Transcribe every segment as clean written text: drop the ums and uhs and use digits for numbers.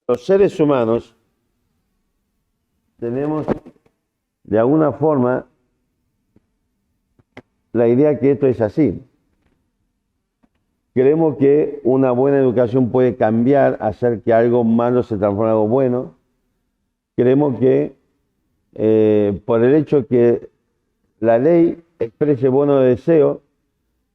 Los seres humanos tenemos de alguna forma la idea que esto es así. Creemos que una buena educación puede cambiar, hacer que algo malo se transforme en algo bueno. Creemos que por el hecho que la ley exprese buenos deseos,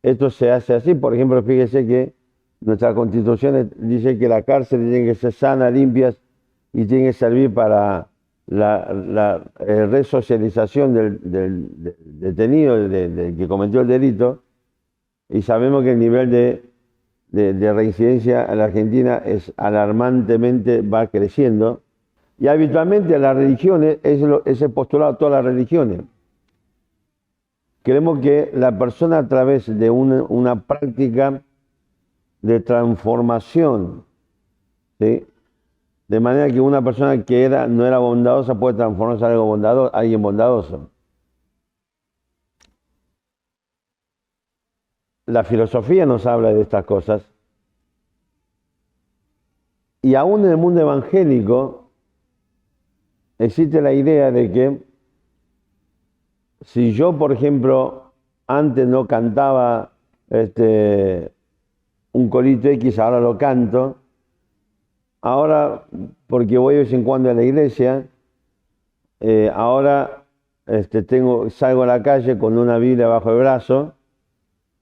esto se hace así. Por ejemplo, fíjese que nuestra Constitución dice que la cárcel tiene que ser sana, limpias y tiene que servir para la resocialización del detenido, del que cometió el delito. Y sabemos que el nivel de reincidencia en la Argentina es alarmantemente, va creciendo. Y habitualmente las religiones, es el postulado de todas las religiones. Creemos que la persona a través de una práctica de transformación, ¿sí? De manera que una persona que no era bondadosa puede transformarse en alguien bondadoso. La filosofía nos habla de estas cosas. Y aún en el mundo evangélico existe la idea de que si yo, por ejemplo, antes no cantaba un corito X, ahora lo canto, ahora porque voy de vez en cuando a la iglesia, ahora salgo a la calle con una Biblia bajo el brazo,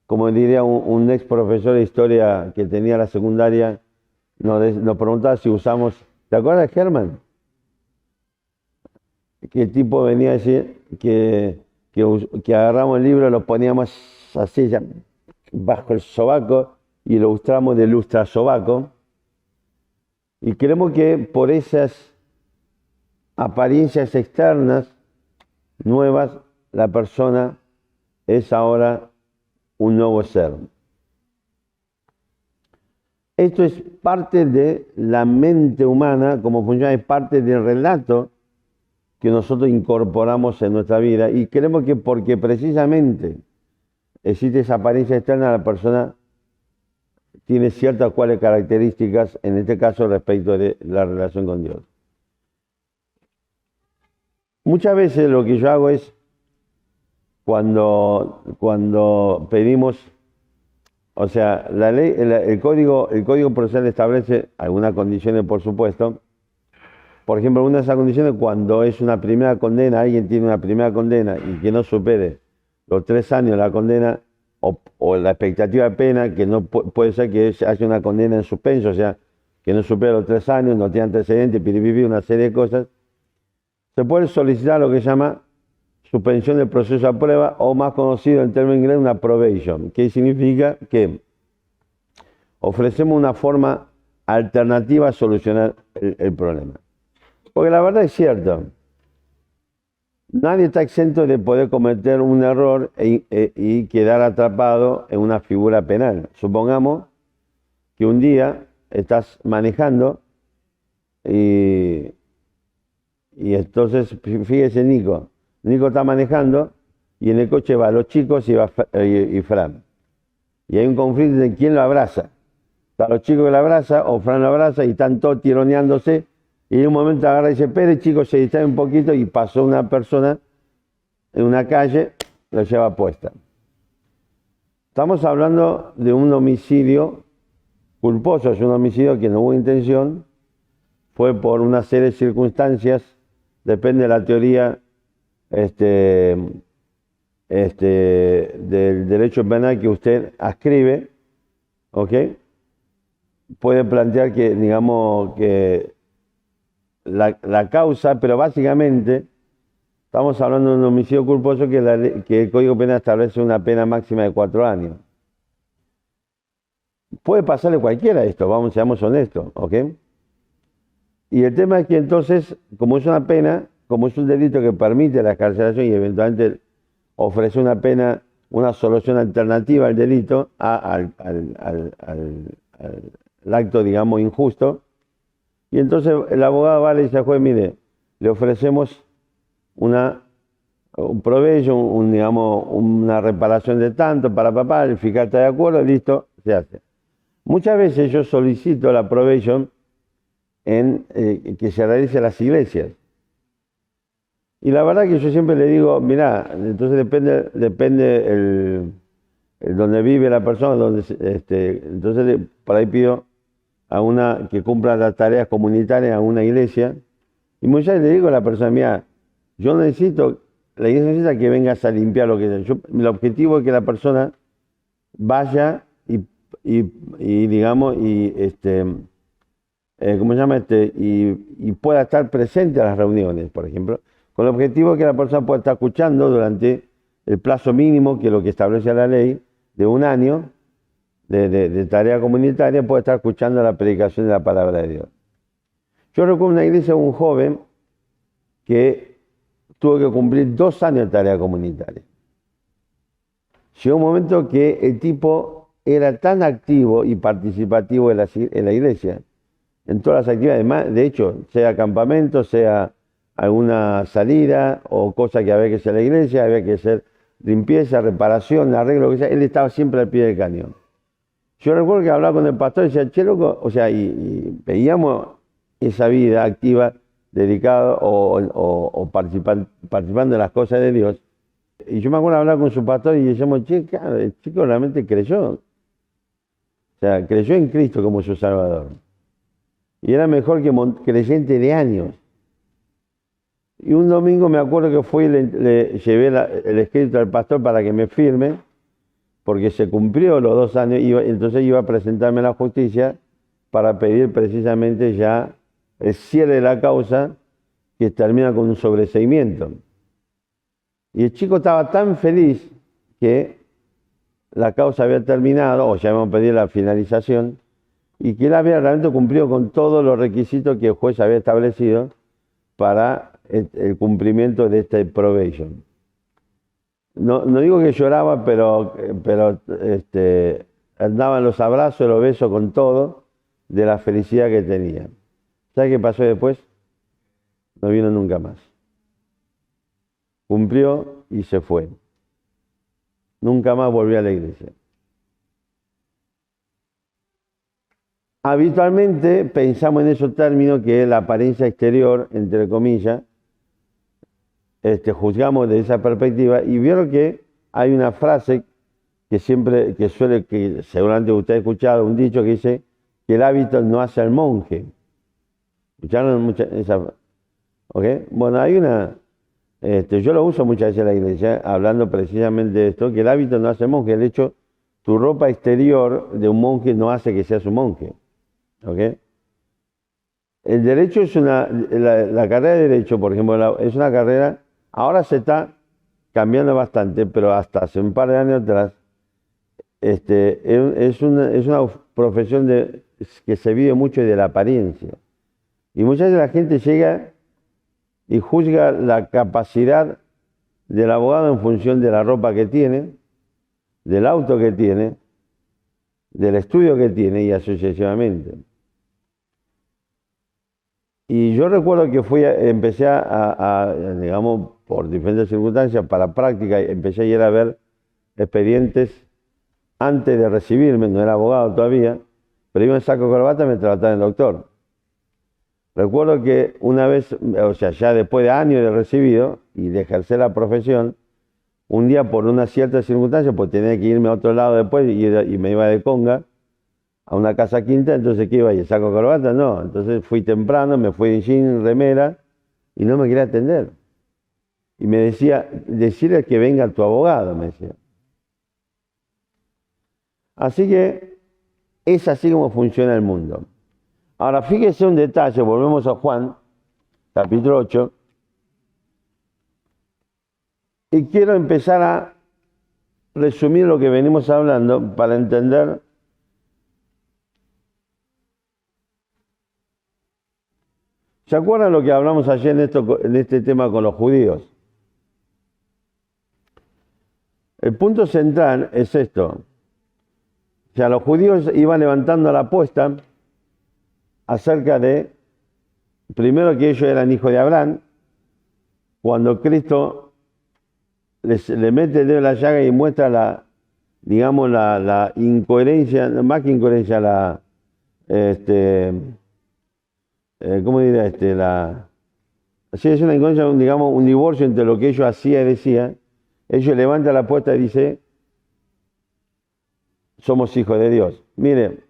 como diría un ex profesor de historia que tenía la secundaria, nos preguntaba si usamos, ¿te acuerdas, Germán? Que el tipo venía a decir que agarramos el libro, lo poníamos así ya bajo el sobaco y lo lustramos de lustra sobaco. Y creemos que por esas apariencias externas nuevas, la persona es ahora un nuevo ser. Esto es parte de la mente humana, como funciona, es parte del relato que nosotros incorporamos en nuestra vida, y creemos que porque precisamente existe esa apariencia externa, la persona tiene ciertas cuales características, en este caso respecto de la relación con Dios. Muchas veces lo que yo hago es, cuando pedimos, o sea, la ley, el código procesal establece algunas condiciones, por supuesto. Por ejemplo, una de esas condiciones, cuando es una primera condena, alguien tiene una primera condena y que no supere los 3 años la condena o la expectativa de pena, que no puede ser que haya una condena en suspenso, o sea, que no supere los 3 años, no tiene antecedentes, piripipí, una serie de cosas, se puede solicitar lo que se llama suspensión del proceso a prueba, o más conocido en términos inglés, una probation, que significa que ofrecemos una forma alternativa a solucionar el problema. Porque la verdad es cierto, nadie está exento de poder cometer un error y quedar atrapado en una figura penal. Supongamos que un día estás manejando y entonces, fíjese Nico está manejando y en el coche va los chicos y Fran. Y hay un conflicto de quién lo abraza. Están los chicos que lo abrazan o Fran lo abraza y están todos tironeándose. Y en un momento agarra y dice, espere, chicos, se distrae un poquito, y pasó una persona en una calle, lo lleva puesta. Estamos hablando de un homicidio culposo, es un homicidio que no hubo intención, fue por una serie de circunstancias, depende de la teoría del derecho penal que usted ascribe, ¿ok? Puede plantear que, digamos, que la causa, pero básicamente estamos hablando de un homicidio culposo que el Código Penal establece una pena máxima de 4 años. Puede pasarle cualquiera esto, seamos honestos, ¿ok? Y el tema es que entonces, como es una pena, como es un delito que permite la excarcelación y eventualmente ofrece una pena, una solución alternativa al delito, al acto, digamos, injusto. Y entonces el abogado va y le dice al juez, mire, le ofrecemos un probation, digamos, una reparación de tanto para papá, el fiscal está de acuerdo, listo, se hace. Muchas veces yo solicito la probation en que se realice en las iglesias. Y la verdad que yo siempre le digo, mirá, entonces depende el donde vive la persona, entonces por ahí pido a una que cumpla las tareas comunitarias a una iglesia, y muchas veces le digo a la persona, mira, yo necesito, la iglesia necesita que vengas a limpiar lo que sea. El objetivo es que la persona vaya y digamos, ¿cómo se llama? Y pueda estar presente a las reuniones, por ejemplo, con el objetivo de que la persona pueda estar escuchando durante el plazo mínimo, que es lo que establece la ley, de un año de tarea comunitaria, puede estar escuchando la predicación de la palabra de Dios. Yo recuerdo una iglesia de un joven que tuvo que cumplir 2 años de tarea comunitaria. Llegó un momento que el tipo era tan activo y participativo en la iglesia, en todas las actividades, de hecho, sea campamento, sea alguna salida o cosa que había que hacer en la iglesia, había que hacer limpieza, reparación, arreglo, lo que sea, él estaba siempre al pie del cañón. Yo recuerdo que hablaba con el pastor y decía, che, loco, o sea, y veíamos esa vida activa, dedicada o participando en las cosas de Dios. Y yo me acuerdo de hablar con su pastor y decíamos, che, claro, el chico realmente creyó. O sea, creyó en Cristo como su Salvador. Y era mejor que creyente de años. Y un domingo me acuerdo que fui y le llevé el escrito al pastor para que me firme, porque se cumplió los 2 años, entonces iba a presentarme a la justicia para pedir precisamente ya el cierre de la causa, que termina con un sobreseimiento. Y el chico estaba tan feliz que la causa había terminado, o ya habíamos pedido la finalización, y que él había realmente cumplido con todos los requisitos que el juez había establecido para el cumplimiento de este probation. No digo que lloraba, pero andaban los abrazos, los besos con todo, de la felicidad que tenía. ¿Sabe qué pasó después? No vino nunca más. Cumplió y se fue. Nunca más volvió a la iglesia. Habitualmente pensamos en esos términos, que es la apariencia exterior, entre comillas, juzgamos de esa perspectiva, y vieron que hay una frase que seguramente usted ha escuchado, un dicho que dice que el hábito no hace al monje. ¿Escucharon esa? ¿Ok? Bueno, hay una, yo lo uso muchas veces en la iglesia, hablando precisamente de esto, que el hábito no hace al monje. De hecho, tu ropa exterior de un monje no hace que seas un monje. ¿Ok? El derecho es la carrera de derecho, por ejemplo, es una carrera, ahora se está cambiando bastante, pero hasta hace un par de años atrás, es una profesión que se vive mucho de la apariencia. Y muchas veces la gente llega y juzga la capacidad del abogado en función de la ropa que tiene, del auto que tiene, del estudio que tiene, y así sucesivamente. Y yo recuerdo que empecé digamos, por diferentes circunstancias, para práctica, empecé a ir a ver expedientes antes de recibirme, no era abogado todavía, pero iba en saco de corbata y me trataba de doctor. Recuerdo que una vez, o sea, ya después de años de recibido y de ejercer la profesión, un día por una cierta circunstancia, pues tenía que irme a otro lado después y me iba de conga a una casa quinta, entonces ¿qué iba? ¿Y el saco de corbata? No, entonces fui temprano, me fui en jean, remera, y no me quería atender. Y me decía, decirle que venga tu abogado, me decía. Así que es así como funciona el mundo. Ahora fíjese un detalle, volvemos a Juan, capítulo 8, y quiero empezar a resumir lo que venimos hablando para entender ¿Se acuerdan lo que hablamos ayer en este tema con los judíos? El punto central es esto. O sea, los judíos iban levantando la apuesta acerca de, primero, que ellos eran hijos de Abraham, cuando Cristo le mete el dedo en la llaga y muestra la incoherencia, más que incoherencia, ¿cómo diría? Sí, es una incoherencia, digamos, un divorcio entre lo que ellos hacían y decían. Ellos levantan la puerta y dicen, somos hijos de Dios. Mire,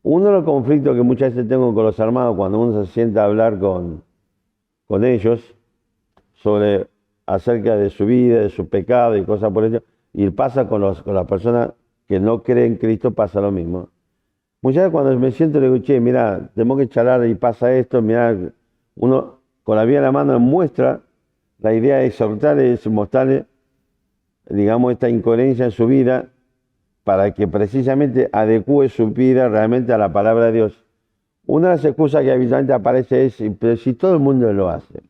uno de los conflictos que muchas veces tengo con los armados cuando uno se sienta a hablar con ellos sobre acerca de su vida, de su pecado y cosas por eso, y pasa con las personas que no creen en Cristo, pasa lo mismo. Muchas veces cuando me siento le digo, che, mira, tenemos que charlar y pasa esto, mira, uno con la Biblia en la mano muestra, la idea de exhortarle, es mostrarle, digamos, esta incoherencia en su vida para que precisamente adecue su vida realmente a la palabra de Dios. Una de las excusas que habitualmente aparece es, pero si todo el mundo lo hace.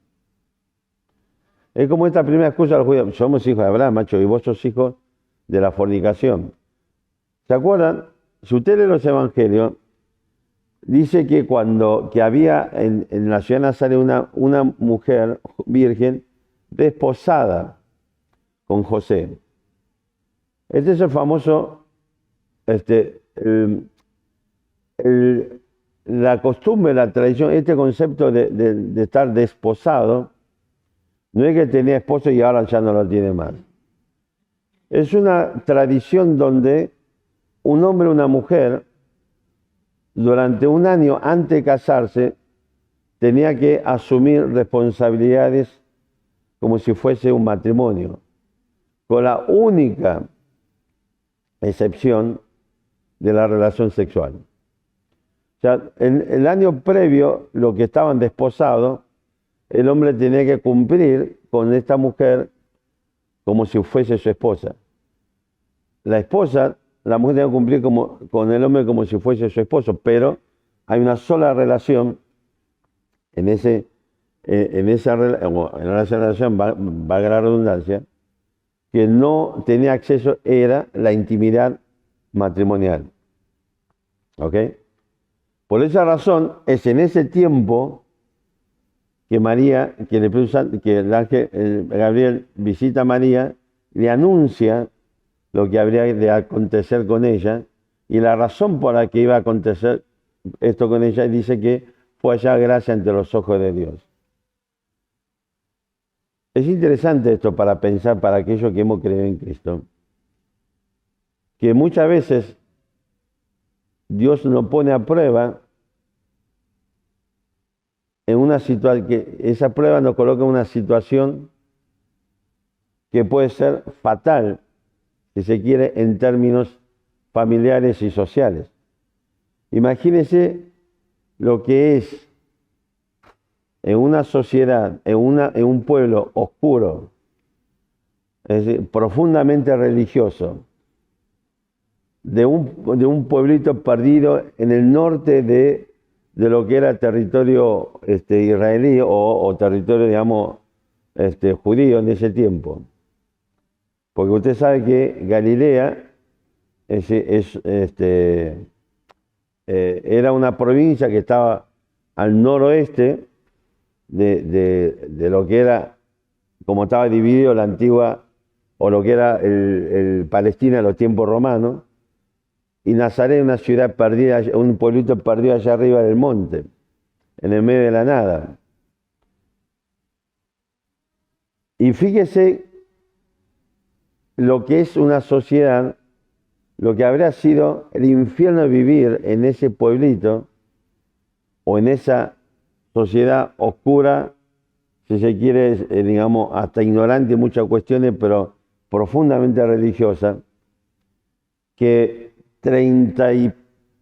Es como esta primera excusa de los judíos, somos hijos de Abraham, macho, y vos sos hijos de la fornicación. ¿Se acuerdan? Si usted lee los evangelios, dice que que había en la ciudad de Nazaret una mujer virgen desposada con José. Este es el famoso, la costumbre, la tradición, este concepto de estar desposado, no es que tenía esposo y ahora ya no lo tiene más. Es una tradición donde un hombre y una mujer, durante un año antes de casarse, tenía que asumir responsabilidades como si fuese un matrimonio, con la única excepción de la relación sexual. O sea, en el año previo, lo que estaban desposados, el hombre tenía que cumplir con esta mujer como si fuese su esposa. La mujer tenía que cumplir con el hombre como si fuese su esposo, pero hay una sola relación en esa relación, valga la redundancia, que no tenía acceso, era la intimidad matrimonial. ¿Ok? Por esa razón, es en ese tiempo que María, que el ángel Gabriel visita a María, le anuncia lo que habría de acontecer con ella, y la razón por la que iba a acontecer esto con ella, dice que fue hallada gracia ante los ojos de Dios. Es interesante esto para pensar para aquellos que hemos creído en Cristo, que muchas veces Dios nos pone a prueba en una situación, que esa prueba nos coloca en una situación que puede ser fatal, si se quiere, en términos familiares y sociales. Imagínense lo que es en una sociedad, en un pueblo oscuro, es decir, profundamente religioso, de un pueblito perdido en el norte de lo que era territorio israelí o territorio, digamos, judío en ese tiempo. Porque usted sabe que Galilea era una provincia que estaba al noroeste de lo que era, como estaba dividido la antigua, o lo que era el Palestina en los tiempos romanos, y Nazaret, una ciudad perdida, un pueblito perdido allá arriba del monte, en el medio de la nada. Y fíjese lo que es una sociedad, lo que habría sido el infierno vivir en ese pueblito, o en esa sociedad oscura, si se quiere, digamos, hasta ignorante en muchas cuestiones, pero profundamente religiosa, que 30 y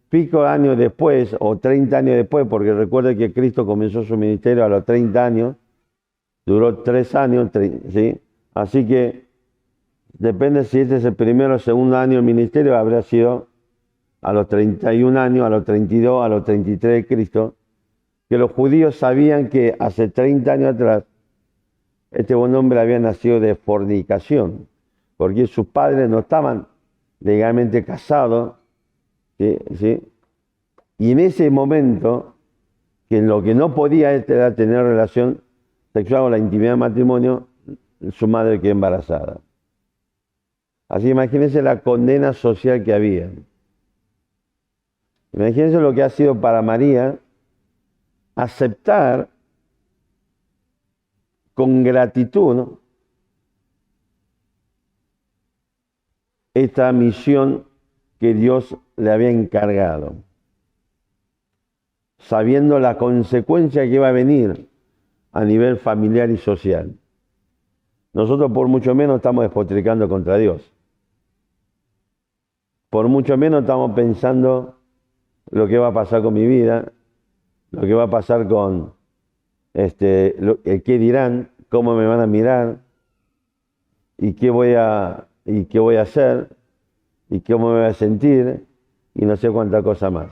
pico años después, o 30 años después, porque recuerde que Cristo comenzó su ministerio a los 30 años, duró 3 años, ¿sí? Así que depende si este es el primero o segundo año del ministerio, habría sido a los 31 años, a los 32, a los 33 de Cristo, que los judíos sabían que hace 30 años atrás este buen hombre había nacido de fornicación, porque sus padres no estaban legalmente casados, ¿sí? Y en ese momento, que lo que no podía era tener relación sexual o la intimidad del matrimonio, su madre quedó embarazada. Así imagínense la condena social que había. Imagínense lo que ha sido para María aceptar con gratitud esta misión que Dios le había encargado, sabiendo la consecuencia que iba a venir a nivel familiar y social. Nosotros por mucho menos estamos despotricando contra Dios. Por mucho menos estamos pensando lo que va a pasar con mi vida, lo que va a pasar con el qué dirán, cómo me van a mirar, y qué voy a hacer, y cómo me voy a sentir, y no sé cuánta cosa más.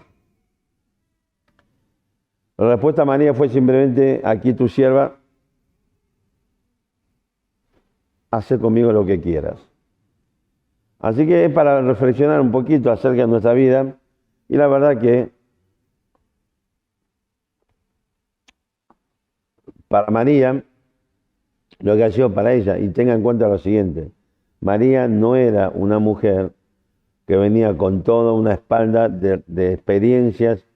La respuesta a María fue simplemente: aquí tu sierva, hace conmigo lo que quieras. Así que es para reflexionar un poquito acerca de nuestra vida, y la verdad que para María, lo que ha sido para ella, y tenga en cuenta lo siguiente: María no era una mujer que venía con toda una espalda de experiencias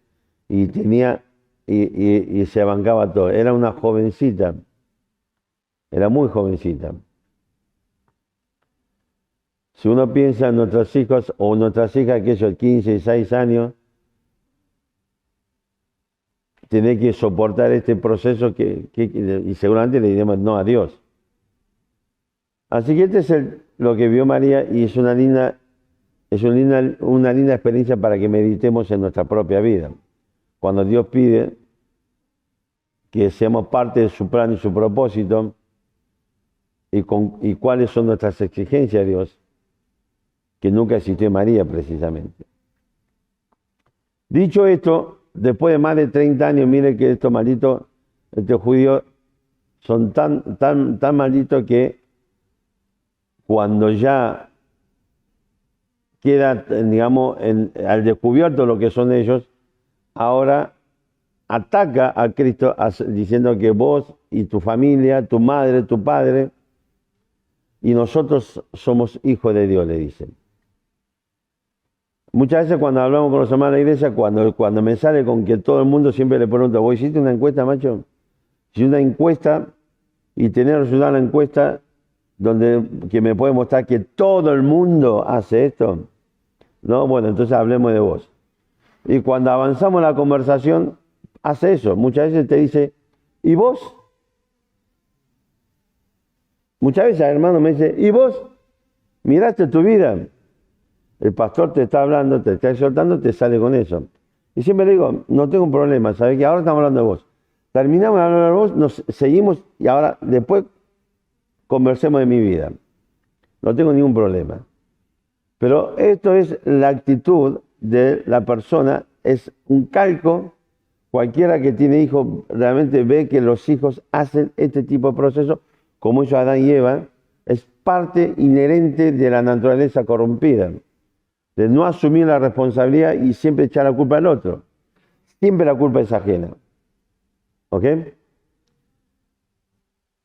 y tenía y se bancaba todo. Era una jovencita, era muy jovencita. Si uno piensa en nuestros hijos o nuestras hijas, que ellos 15 y 6 años, tienen que soportar este proceso y seguramente le diremos no a Dios. Así que este es lo que vio María, y es una linda experiencia para que meditemos en nuestra propia vida. Cuando Dios pide que seamos parte de su plan y su propósito, y cuáles son nuestras exigencias a Dios, que nunca existió en María precisamente. Dicho esto, después de más de 30 años, mire que estos malditos, estos judíos, son tan malditos que cuando ya queda, digamos, al descubierto lo que son ellos, ahora ataca a Cristo diciendo que vos y tu familia, tu madre, tu padre, y nosotros somos hijos de Dios, le dicen. Muchas veces cuando hablamos con los hermanos de la iglesia, cuando me sale con que todo el mundo, siempre le pregunto: ¿vos hiciste una encuesta, macho? Si una encuesta, y tener resultado de la encuesta que me puede mostrar que todo el mundo hace esto, no, bueno, entonces hablemos de vos. Y cuando avanzamos en la conversación, hace eso. Muchas veces te dice: ¿y vos? Muchas veces, hermano, me dice: ¿y vos? ¿Miraste tu vida? El pastor te está hablando, te está exhortando, te sale con eso. Y siempre le digo: no tengo un problema, ¿sabes qué? Ahora estamos hablando de vos. Terminamos de hablar de vos, nos seguimos, y ahora después conversemos de mi vida. No tengo ningún problema. Pero esto es la actitud de la persona, es un calco. Cualquiera que tiene hijos realmente ve que los hijos hacen este tipo de procesos, como hizo Adán y Eva. Es parte inherente de la naturaleza corrompida, de no asumir la responsabilidad y siempre echar la culpa al otro. Siempre la culpa es ajena. ¿Ok?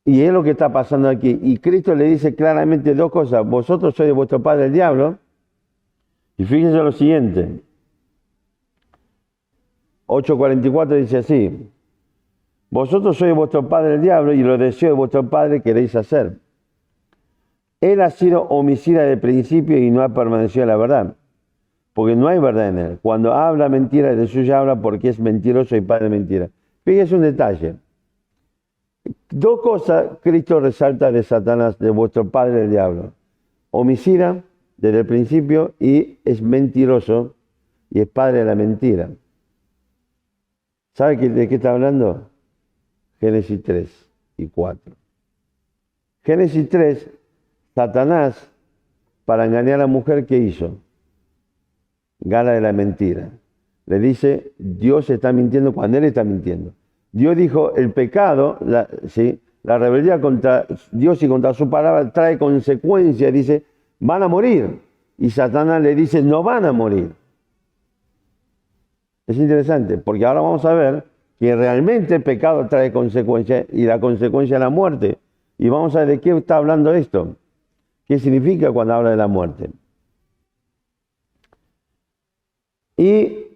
Y es lo que está pasando aquí. Y Cristo le dice claramente dos cosas: vosotros sois de vuestro padre el diablo. Y fíjense lo siguiente. 8:44 dice así: vosotros sois de vuestro padre el diablo, y los deseos de vuestro padre queréis hacer. Él ha sido homicida de principio y no ha permanecido en la verdad, porque no hay verdad en él. Cuando habla mentira, de suya habla, porque es mentiroso y padre de mentira. Fíjense un detalle. Dos cosas Cristo resalta de Satanás, de vuestro padre el diablo: homicida desde el principio, y es mentiroso y es padre de la mentira. ¿Sabe de qué está hablando? Génesis 3 y 4. Génesis 3, Satanás, para engañar a la mujer, ¿qué hizo? Gana de la mentira. Le dice: Dios está mintiendo cuando él está mintiendo. Dios dijo: el pecado, la rebeldía contra Dios y contra su palabra trae consecuencias. Dice: van a morir. Y Satanás le dice: no van a morir. Es interesante, porque ahora vamos a ver que realmente el pecado trae consecuencias, y la consecuencia es la muerte. Y vamos a ver de qué está hablando esto. ¿Qué significa cuando habla de la muerte? Y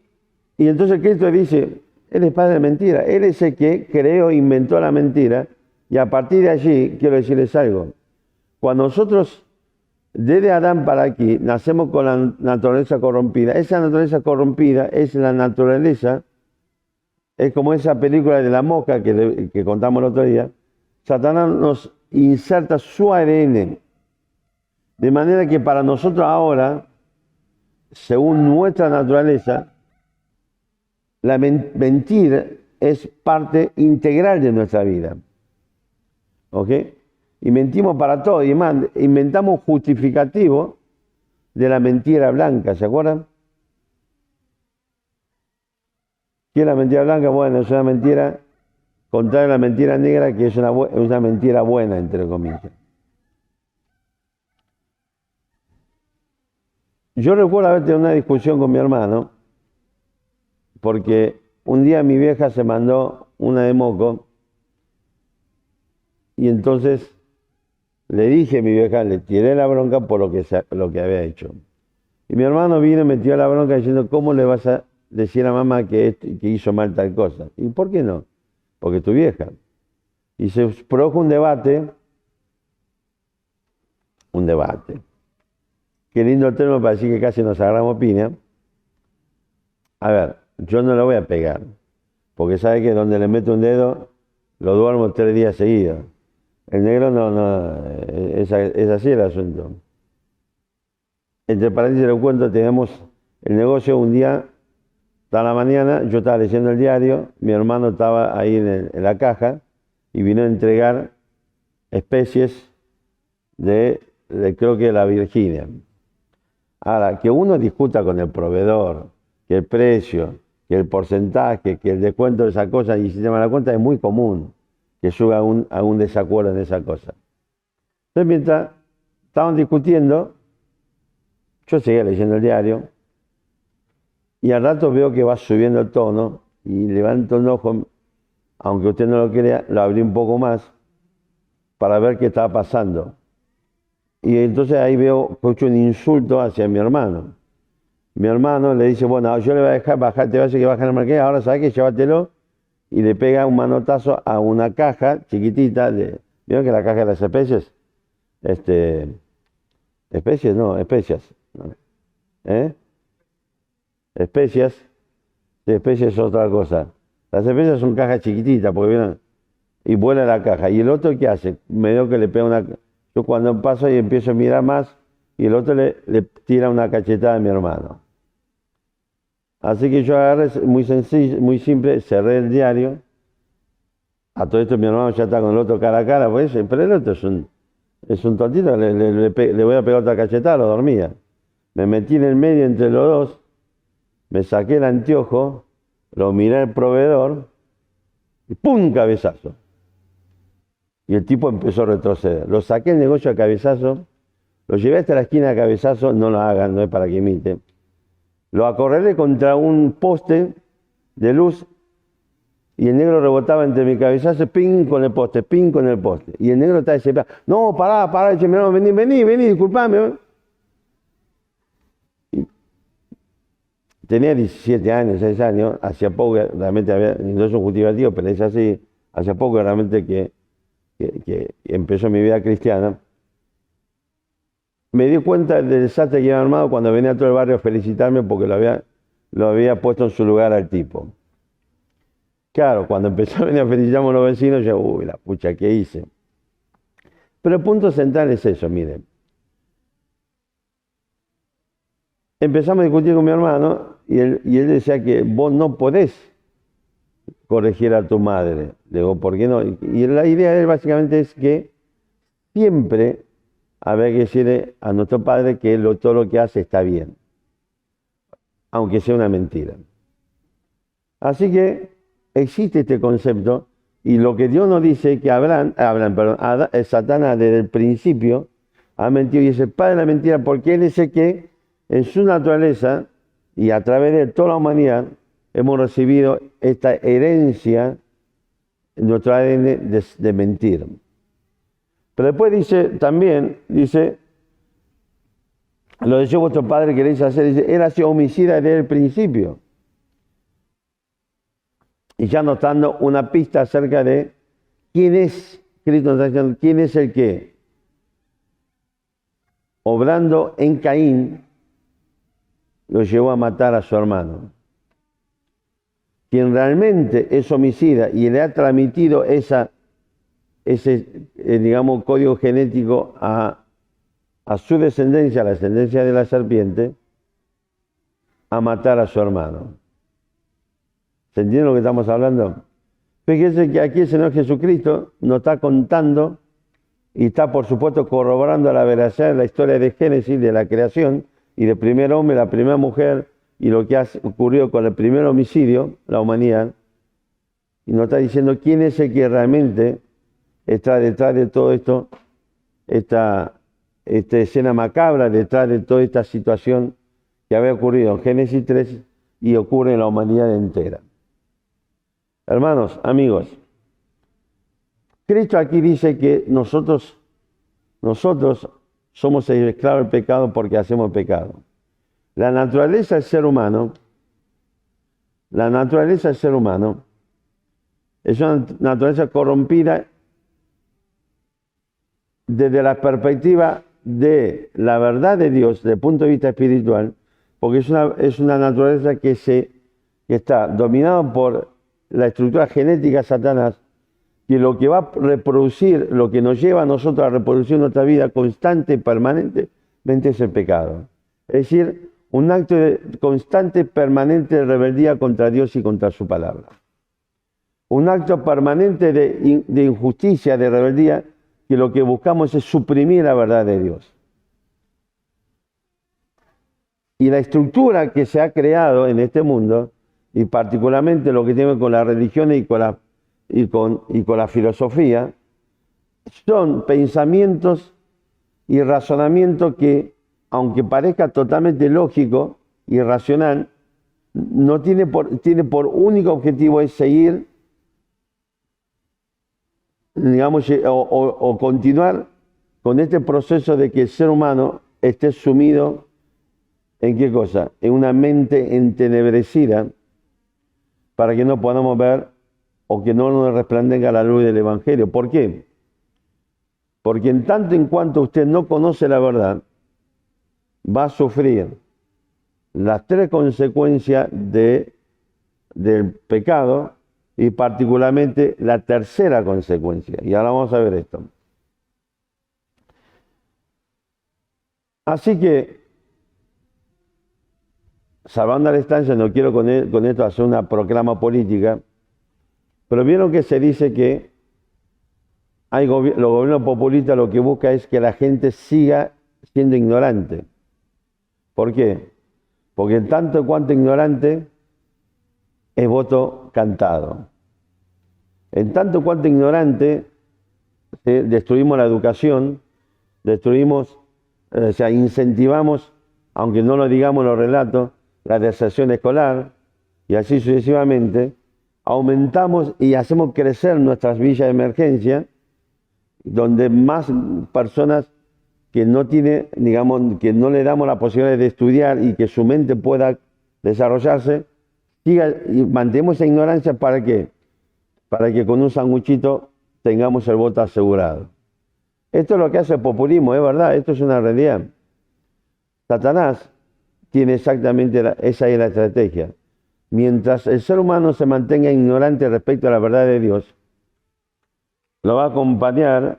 entonces Cristo dice: Él es padre de mentira. Él es el que creó, inventó la mentira. Y a partir de allí, quiero decirles algo. Cuando nosotros, desde Adán para aquí, nacemos con la naturaleza corrompida, esa naturaleza corrompida es la naturaleza, es como esa película de la mosca que contamos el otro día. Satanás nos inserta su ADN. De manera que para nosotros ahora, según nuestra naturaleza, la mentira es parte integral de nuestra vida. ¿Ok? Y mentimos para todo. Y más, inventamos justificativo de la mentira blanca. ¿Se acuerdan? ¿Qué es la mentira blanca? Bueno, es una mentira contraria a la mentira negra, que es una mentira buena, entre comillas. Yo recuerdo haber tenido una discusión con mi hermano, porque un día mi vieja se mandó una de moco, y entonces le dije a mi vieja, le tiré la bronca por lo que había hecho. Y mi hermano vino y metió la bronca diciendo, ¿cómo le vas a decir a mamá que hizo mal tal cosa? ¿Y por qué no? Porque tu vieja. Y se produjo un debate. Qué lindo el término para decir que casi nos agarramos piña. A ver, yo no le voy a pegar, porque sabe que donde le meto un dedo, lo duermo 3 días seguidos. El negro no, es así el asunto. Entre paréntesis le cuento, teníamos el negocio un día, a la mañana, yo estaba leyendo el diario, mi hermano estaba ahí en la caja y vino a entregar especies creo que de la Virginia. Ahora, que uno discuta con el proveedor, que el precio, que el porcentaje, que el descuento de esa cosa y el sistema de la cuenta es muy común que suba a un desacuerdo en esa cosa. Entonces, mientras estaban discutiendo, yo seguía leyendo el diario y al rato veo que va subiendo el tono y levanto el ojo, aunque usted no lo crea, lo abrí un poco más para ver qué estaba pasando. Y entonces ahí escucho un insulto hacia mi hermano. Mi hermano le dice, bueno, yo le voy a dejar bajar, te voy a decir que baja el marqués, ahora sabes que llévatelo, y le pega un manotazo a una caja chiquitita ¿vieron que la caja de las especies? Especies, no, especias. ¿Eh? Especias. Sí, especies es otra cosa. Las especias son cajas chiquititas, porque vienen y vuela la caja. Y el otro, ¿qué hace? Medio que le pega una... Yo cuando paso y empiezo a mirar más, y el otro le tira una cachetada a mi hermano. Así que yo agarré, muy sencillo, muy simple, cerré el diario. A todo esto mi hermano ya está con el otro cara a cara, pues, pero el otro es un tontito, le voy a pegar otra cachetada, lo dormía. Me metí en el medio entre los dos, me saqué el anteojo, lo miré al proveedor, y ¡pum! Cabezazo. Y el tipo empezó a retroceder. Lo saqué el negocio a cabezazo, lo llevé hasta la esquina a cabezazo, no lo hagan, no es para que imite. Lo acorralé contra un poste de luz y el negro rebotaba entre mi cabezazo, ping con el poste, ping con el poste. Y el negro estaba desesperado. No, pará, dice, no, vení, disculpame. Y tenía 17 años, 6 años, hacía poco, realmente no es un justificativo, pero es así, hacía poco realmente que empezó mi vida cristiana. Me di cuenta del desastre que iba armado cuando venía todo el barrio a felicitarme porque lo había puesto en su lugar al tipo. Claro, cuando empezó a venir a felicitarme a los vecinos, yo, uy, la pucha, ¿qué hice? Pero el punto central es eso, miren. Empezamos a discutir con mi hermano y él decía que vos no podés corregir a tu madre. Le digo, ¿por qué no? Y la idea de él básicamente es que siempre había que decirle a nuestro padre que todo lo que hace está bien, aunque sea una mentira. Así que existe este concepto y lo que Dios nos dice que Satanás desde el principio ha mentido y es el padre de la mentira porque él es el que en su naturaleza y a través de toda la humanidad hemos recibido esta herencia en nuestro ADN de mentir. Pero después dice, lo deseó vuestro padre que queréis hacer, dice, él ha sido homicida desde el principio. y ya nos está dando una pista acerca de quién es, Cristo nos está diciendo, quién es el que, obrando en Caín, lo llevó a matar a su hermano. Quien realmente es homicida y le ha transmitido ese digamos, código genético a su descendencia, a la descendencia de la serpiente, a matar a su hermano. ¿Se entiende lo que estamos hablando? Fíjense que aquí el Señor Jesucristo nos está contando y está, por supuesto, corroborando la veracidad de la historia de Génesis, de la creación, y del primer hombre, la primera mujer, y lo que ha ocurrido con el primer homicidio, la humanidad. Y nos está diciendo quién es el que realmente está detrás de todo esto, esta escena macabra, detrás de toda esta situación que había ocurrido en Génesis 3 y ocurre en la humanidad entera. Hermanos, amigos, Cristo aquí dice que nosotros somos esclavos del pecado porque hacemos pecado. La naturaleza del ser humano es una naturaleza corrompida desde la perspectiva de la verdad de Dios, desde el punto de vista espiritual, porque es una naturaleza que está dominada por la estructura genética de Satanás, que lo que va a reproducir, lo que nos lleva a nosotros a reproducir nuestra vida constante y permanentemente es el pecado. Es decir, un acto de constante, permanente de rebeldía contra Dios y contra su palabra. Un acto permanente de injusticia, de rebeldía, que lo que buscamos es suprimir la verdad de Dios. Y la estructura que se ha creado en este mundo, y particularmente lo que tiene que ver con las religiones y con la filosofía, son pensamientos y razonamientos que, aunque parezca totalmente lógico y racional, no tiene por único objetivo es seguir, digamos, o continuar con este proceso de que el ser humano esté sumido en qué cosa, en una mente entenebrecida, para que no podamos ver o que no nos resplandezca la luz del Evangelio. ¿Por qué? Porque en tanto en cuanto usted no conoce la verdad, va a sufrir las tres consecuencias del pecado y particularmente la tercera consecuencia. Y ahora vamos a ver esto. Así que, salvando la distancia, no quiero con esto hacer una proclama política, pero vieron que se dice que los gobiernos populistas lo que busca es que la gente siga siendo ignorante. ¿Por qué? Porque en tanto cuanto ignorante es voto cantado. En tanto cuanto ignorante destruimos la educación, incentivamos, aunque no lo digamos en los relatos, la deserción escolar, y así sucesivamente, aumentamos y hacemos crecer nuestras villas de emergencia, donde más personas que no tiene, digamos, que no le damos la posibilidad de estudiar y que su mente pueda desarrollarse, y mantenemos esa ignorancia ¿para qué? Para que con un sanguchito tengamos el voto asegurado. Esto es lo que hace el populismo, es verdad, esto es una realidad. Satanás tiene exactamente esa es la estrategia. Mientras el ser humano se mantenga ignorante respecto a la verdad de Dios, lo va a acompañar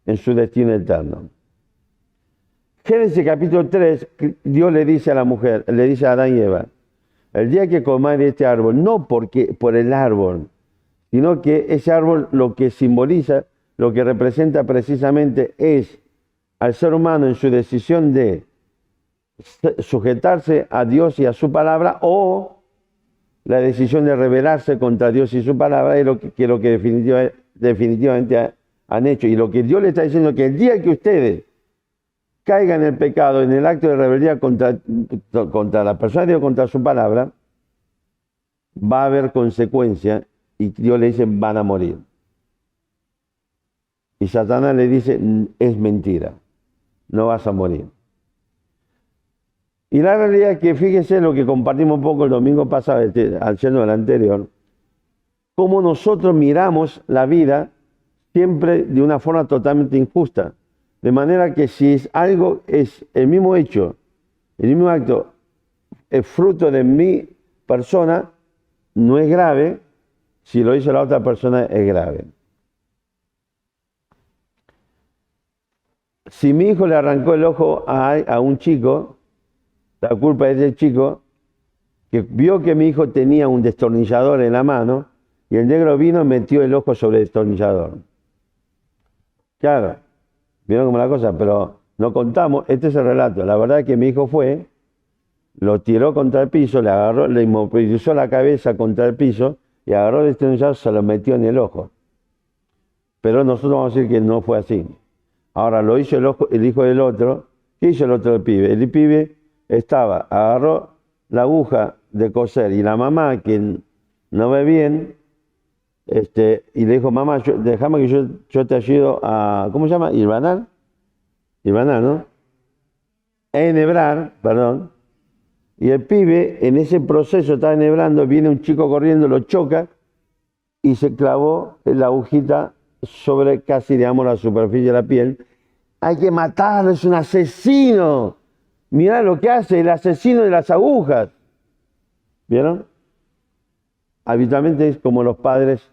en su destino eterno. Génesis capítulo 3, Dios le dice a la mujer, le dice a Adán y Eva, el día que comáis de este árbol, no por el árbol, sino que ese árbol lo que simboliza, lo que representa precisamente es al ser humano en su decisión de sujetarse a Dios y a su palabra, o la decisión de rebelarse contra Dios y su palabra, es lo que definitivamente han hecho. Y lo que Dios le está diciendo es que el día que ustedes caigan en el pecado, en el acto de rebeldía contra la persona de Dios, contra su palabra, va a haber consecuencias, y Dios le dice, van a morir. Y Satanás le dice, es mentira, no vas a morir. Y la realidad es que, fíjese lo que compartimos un poco el domingo pasado, al yerno del anterior, cómo nosotros miramos la vida siempre de una forma totalmente injusta. De manera que si es algo, es el mismo hecho, el mismo acto, es fruto de mi persona, no es grave. Si lo hizo la otra persona, es grave. Si mi hijo le arrancó el ojo a un chico, la culpa es del chico, que vio que mi hijo tenía un destornillador en la mano, y el negro vino y metió el ojo sobre el destornillador. Claro, vieron como la cosa, pero no contamos, este es el relato. La verdad es que mi hijo fue, lo tiró contra el piso, le agarró, le inmovilizó la cabeza contra el piso, y agarró el destornillador, se lo metió en el ojo. Pero nosotros vamos a decir que no fue así. Ahora lo hizo el hijo del otro. ¿Qué hizo el otro del pibe? El pibe agarró la aguja de coser y la mamá, que no ve bien, y le dijo, mamá, déjame que yo te ayudo a, ¿cómo se llama? Hilvanar, ¿no? Enhebrar, perdón. Y el pibe, en ese proceso, está enhebrando, viene un chico corriendo, lo choca y se clavó la agujita sobre casi, digamos, la superficie de la piel. Hay que matarlo, es un asesino. Mirá lo que hace, el asesino de las agujas. ¿Vieron? Habitualmente es como los padres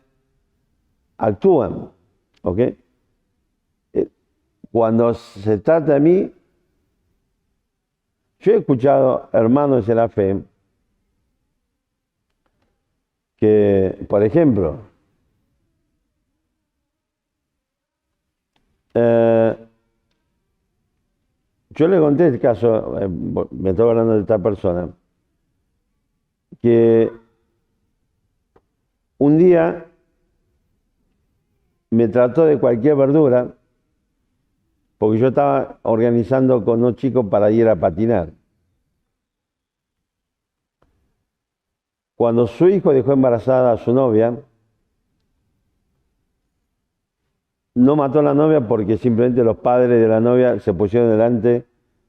actúan, ¿ok? Cuando se trata de mí, yo he escuchado hermanos de la fe que, por ejemplo, yo le conté el caso, me estoy hablando de esta persona, que un día me trató de cualquier verdura, porque yo estaba organizando con unos chicos para ir a patinar. Cuando su hijo dejó embarazada a su novia, no mató a la novia porque simplemente los padres de la novia se pusieron delante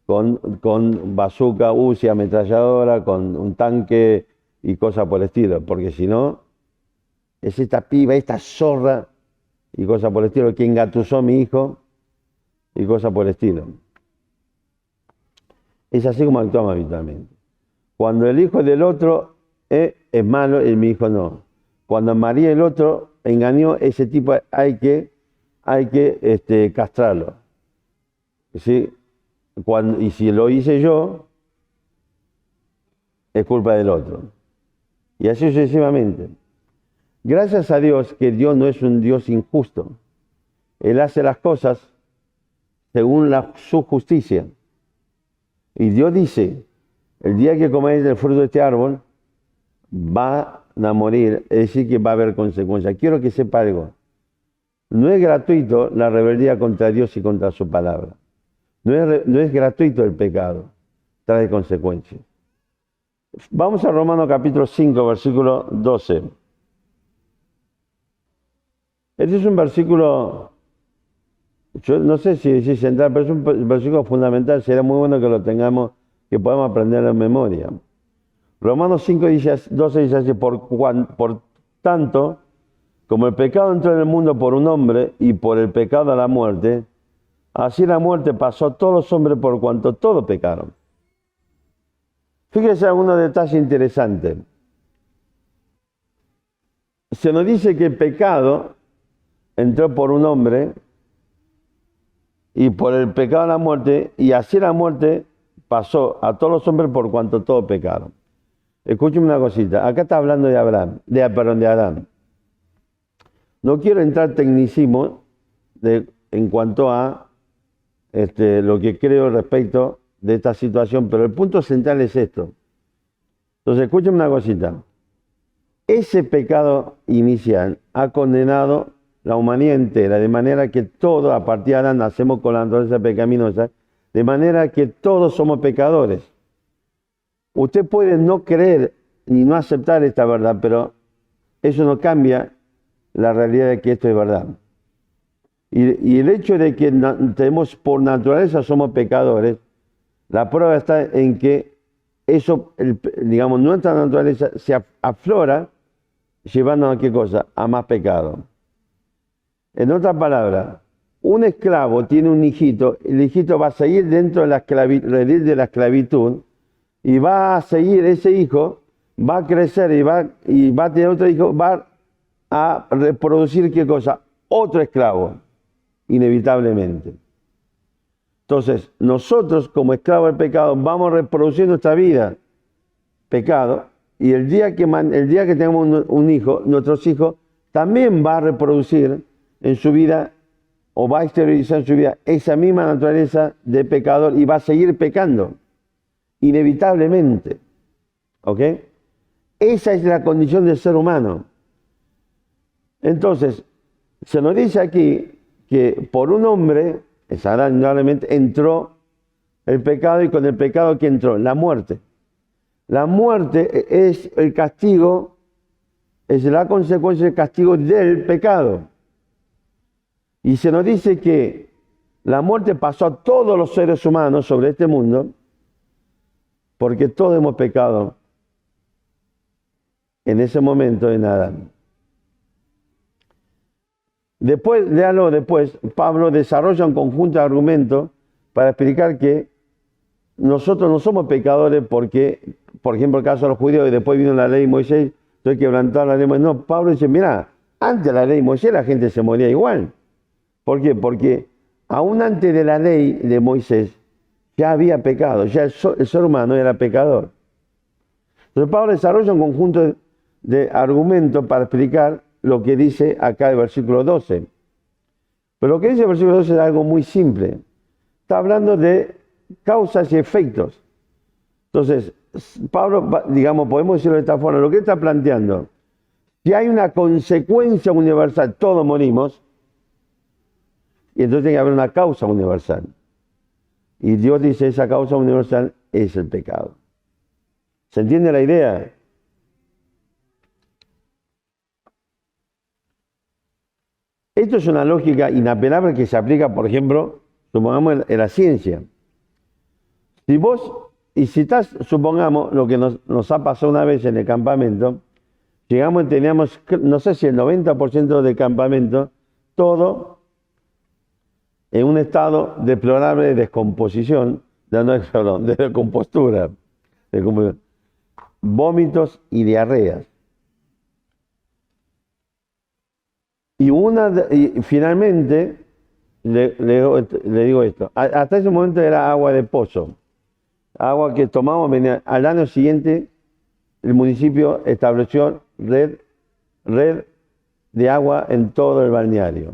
con bazooka, UCI, ametralladora, con un tanque y cosas por el estilo, porque si no, es esta piba, esta zorra y cosas por el estilo, que engatusó a mi hijo y cosas por el estilo. Es así como actuamos habitualmente. Cuando el hijo del otro es malo, mi hijo no. Cuando María el otro engañó, ese tipo hay que castrarlo. ¿Sí? Y si lo hice yo, es culpa del otro. Y así sucesivamente. Gracias a Dios que Dios no es un Dios injusto. Él hace las cosas según su justicia. Y Dios dice, el día que comáis del fruto de este árbol, van a morir, es decir, que va a haber consecuencias. Quiero que sepa algo. No es gratuito la rebeldía contra Dios y contra su palabra. No es gratuito el pecado, trae consecuencias. Vamos a Romanos capítulo 5, versículo 12. Este es un versículo, yo no sé si central, pero es un versículo fundamental. Sería muy bueno que lo tengamos, que podamos aprenderlo en memoria. Romanos 5, 12 dice así, por tanto, como el pecado entró en el mundo por un hombre y por el pecado a la muerte, así la muerte pasó a todos los hombres por cuanto todos pecaron. Fíjese algunos detalles interesantes. Se nos dice que el pecado entró por un hombre y por el pecado a la muerte, y así la muerte pasó a todos los hombres por cuanto todos pecaron. Escúcheme una cosita, acá está hablando de Adán. No quiero entrar en tecnicismo en cuanto a lo que creo respecto de esta situación, pero el punto central es esto. Entonces, escúcheme una cosita. Ese pecado inicial ha condenado la humanidad entera, de manera que todos, a partir de Adán, nacemos con la naturaleza pecaminosa, de manera que todos somos pecadores. Usted puede no creer ni no aceptar esta verdad, pero eso no cambia la realidad de que esto es verdad. Y el hecho de que tenemos por naturaleza somos pecadores, la prueba está en que eso, digamos, nuestra naturaleza se aflora llevando ¿a qué cosa? A más pecado. En otras palabras, un esclavo tiene un hijito, el hijito va a seguir dentro de la esclavitud y va a seguir ese hijo, va a crecer y va a tener otro hijo, va a reproducir ¿qué cosa? Otro esclavo, inevitablemente. Entonces, nosotros como esclavos del pecado vamos a reproducir nuestra vida, pecado, y el día que tengamos un hijo, nuestros hijos también va a reproducir en su vida o va a exteriorizar en su vida esa misma naturaleza de pecador y va a seguir pecando, inevitablemente. ¿Ok? Esa es la condición del ser humano. Entonces, se nos dice aquí que por un hombre, indudablemente, entró el pecado y con el pecado que entró, la muerte. La muerte es el castigo, es la consecuencia del castigo del pecado. Y se nos dice que la muerte pasó a todos los seres humanos sobre este mundo porque todos hemos pecado en ese momento en Adán. Después, Pablo desarrolla un conjunto de argumentos para explicar que nosotros no somos pecadores porque, por ejemplo, el caso de los judíos, y después vino la ley de Moisés, entonces quebrantaron la ley de Moisés. No, Pablo dice, mira, antes de la ley de Moisés la gente se moría igual. ¿Por qué? Porque aún antes de la ley de Moisés ya había pecado, ya el ser humano era pecador. Entonces Pablo desarrolla un conjunto de argumentos para explicar lo que dice acá el versículo 12. Pero lo que dice el versículo 12 es algo muy simple. Está hablando de causas y efectos. Entonces, Pablo, digamos, podemos decirlo de esta forma, lo que está planteando, si hay una consecuencia universal, todos morimos, y entonces tiene que haber una causa universal. Y Dios dice, esa causa universal es el pecado. ¿Se entiende la idea? Esto es una lógica inapelable que se aplica, por ejemplo, supongamos en la ciencia. Supongamos lo que nos ha pasado una vez en el campamento, llegamos y teníamos, no sé si el 90% del campamento, todo en un estado deplorable de descomposición, de descompostura, vómitos y diarreas. Y finalmente, le digo esto, hasta ese momento era agua de pozo, agua que tomamos, venía. Al año siguiente el municipio estableció red de agua en todo el balneario.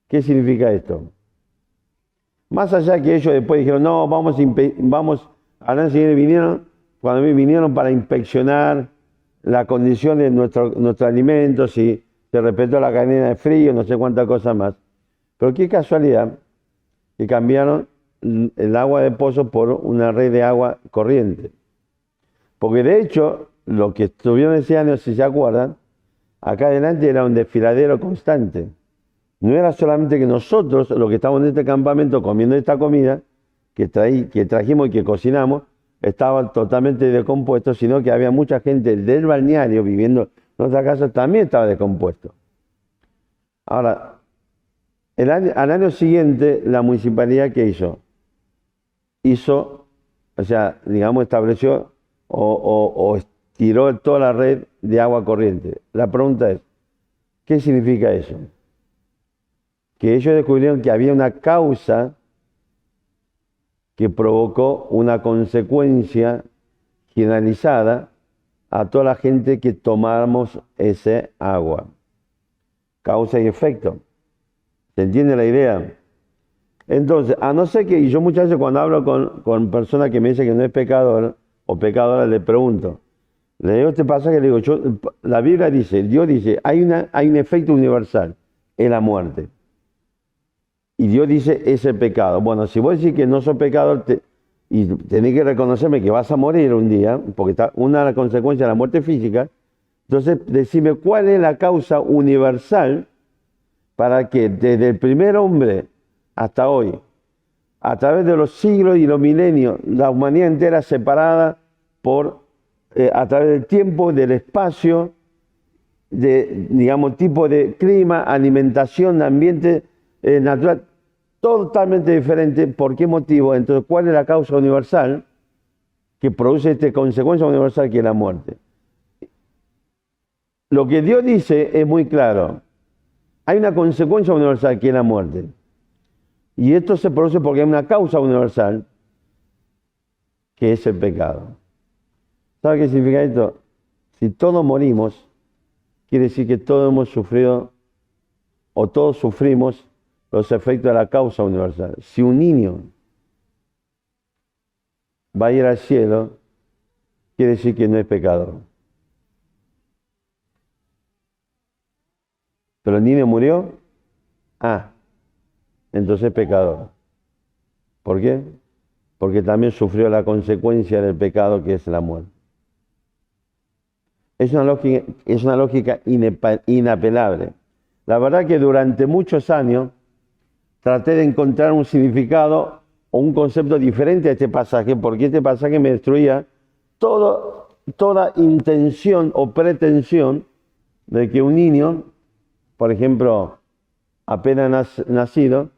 ¿Qué significa esto? Más allá que ellos después dijeron, no, al año siguiente cuando vinieron para inspeccionar la condición de nuestros alimentos, si se respetó la cadena de frío, no sé cuántas cosas más. Pero qué casualidad que cambiaron el agua de pozo por una red de agua corriente. Porque de hecho, lo que estuvieron ese año, si se acuerdan, acá adelante era un desfiladero constante. No era solamente que nosotros, los que estábamos en este campamento comiendo esta comida que trajimos y que cocinamos, estaba totalmente descompuesto, sino que había mucha gente del balneario viviendo en nuestra casa, también estaba descompuesto. Ahora, al año siguiente, la municipalidad, ¿qué hizo? Estableció o estiró toda la red de agua corriente. La pregunta es, ¿qué significa eso? Que ellos descubrieron que había una causa que provocó una consecuencia generalizada a toda la gente que tomáramos ese agua. Causa y efecto. ¿Se entiende la idea? Entonces, a no ser que, y yo muchas veces cuando hablo con personas que me dicen que no es pecador o pecadora, le pregunto, le digo este pasaje, le digo, la Biblia dice, Dios dice, hay un efecto universal, es la muerte. Y Dios dice, es el pecado. Bueno, si vos decís que no sos pecador y tenés que reconocerme que vas a morir un día, porque está una de las consecuencias de la muerte física, entonces decime cuál es la causa universal para que desde el primer hombre hasta hoy, a través de los siglos y los milenios, la humanidad entera separada a través del tiempo, del espacio, digamos, tipo de clima, alimentación, ambiente natural, totalmente diferente. ¿Por qué motivo? Entonces, ¿cuál es la causa universal que produce esta consecuencia universal que es la muerte? Lo que Dios dice es muy claro. Hay una consecuencia universal que es la muerte. Y esto se produce porque hay una causa universal que es el pecado. ¿Sabe qué significa esto? Si todos morimos, quiere decir que todos hemos sufrido o todos sufrimos los efectos de la causa universal. Si un niño va a ir al cielo, quiere decir que no es pecador. Pero el niño murió, entonces es pecador. ¿Por qué? Porque también sufrió la consecuencia del pecado que es la muerte. Es una lógica inapelable. La verdad que durante muchos años traté de encontrar un significado o un concepto diferente a este pasaje, porque este pasaje me destruía toda intención o pretensión de que un niño, por ejemplo, apenas nacido,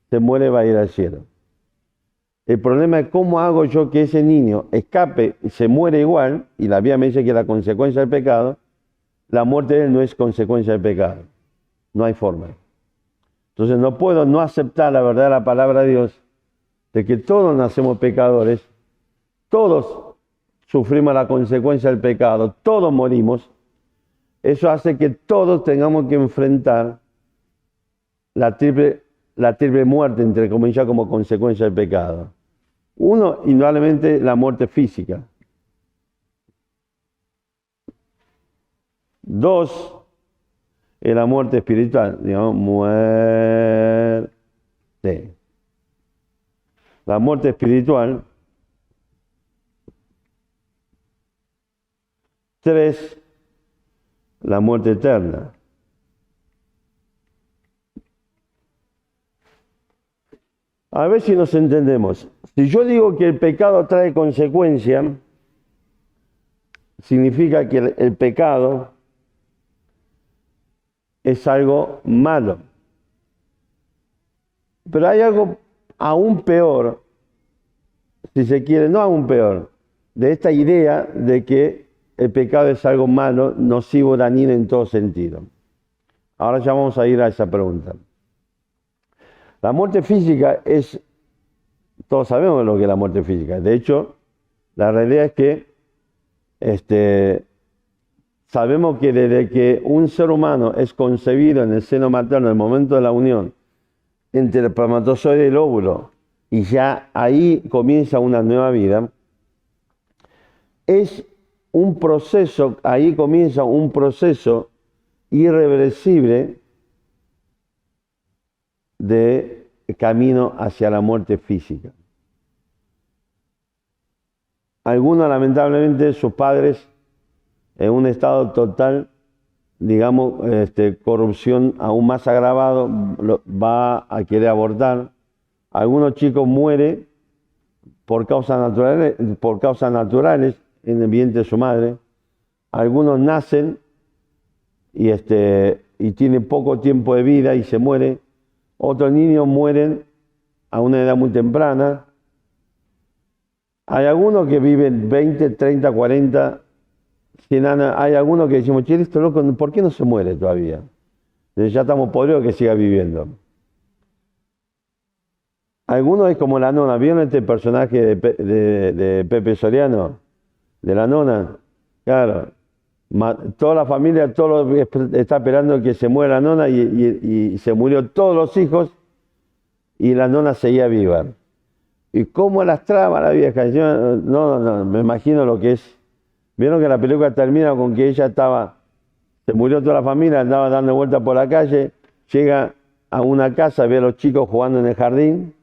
se muere y va a ir al cielo. El problema es cómo hago yo que ese niño escape y se muere igual, y la Biblia me dice que la consecuencia del pecado, la muerte de él no es consecuencia del pecado. No hay forma. Entonces no puedo no aceptar la verdad de la palabra de Dios, de que todos nacemos pecadores, todos sufrimos la consecuencia del pecado, todos morimos. Eso hace que todos tengamos que enfrentar la triple muerte, entre comillas, como consecuencia del pecado. Uno, indudablemente, la muerte física. Dos, es la muerte espiritual, digamos, muerte. La muerte espiritual. Tres, la muerte eterna. A ver si nos entendemos. Si yo digo que el pecado trae consecuencia, significa que el pecado es algo malo. Pero hay algo aún peor, si se quiere, no aún peor, de esta idea de que el pecado es algo malo, nocivo, dañino en todo sentido. Ahora ya vamos a ir a esa pregunta. La muerte física es, todos sabemos lo que es la muerte física. De hecho, la realidad es que sabemos que desde que un ser humano es concebido en el seno materno, en el momento de la unión entre el espermatozoide y el óvulo, y ya ahí comienza una nueva vida, es un proceso, ahí comienza un proceso irreversible de camino hacia la muerte física. Algunos, lamentablemente, sus padres, en un estado total, digamos, corrupción aún más agravado, va a querer abortar. Algunos chicos mueren por causas naturales en el vientre de su madre. Algunos nacen y tienen poco tiempo de vida y se mueren. Otros niños mueren a una edad muy temprana. Hay algunos que viven 20, 30, 40, 100 años. Hay algunos que decimos, che, esto loco, ¿por qué no se muere todavía? Ya estamos podridos que siga viviendo. Algunos es como la nona. ¿Vieron este personaje de Pepe Soriano? De la nona. Claro. Toda la familia está esperando que se muera la nona y se murió todos los hijos y la nona seguía viva. ¿Y cómo las traba la vieja? Yo no, me imagino lo que es. Vieron que la película termina con que ella se murió toda la familia, andaba dando vueltas por la calle, llega a una casa, ve a los chicos jugando en el jardín,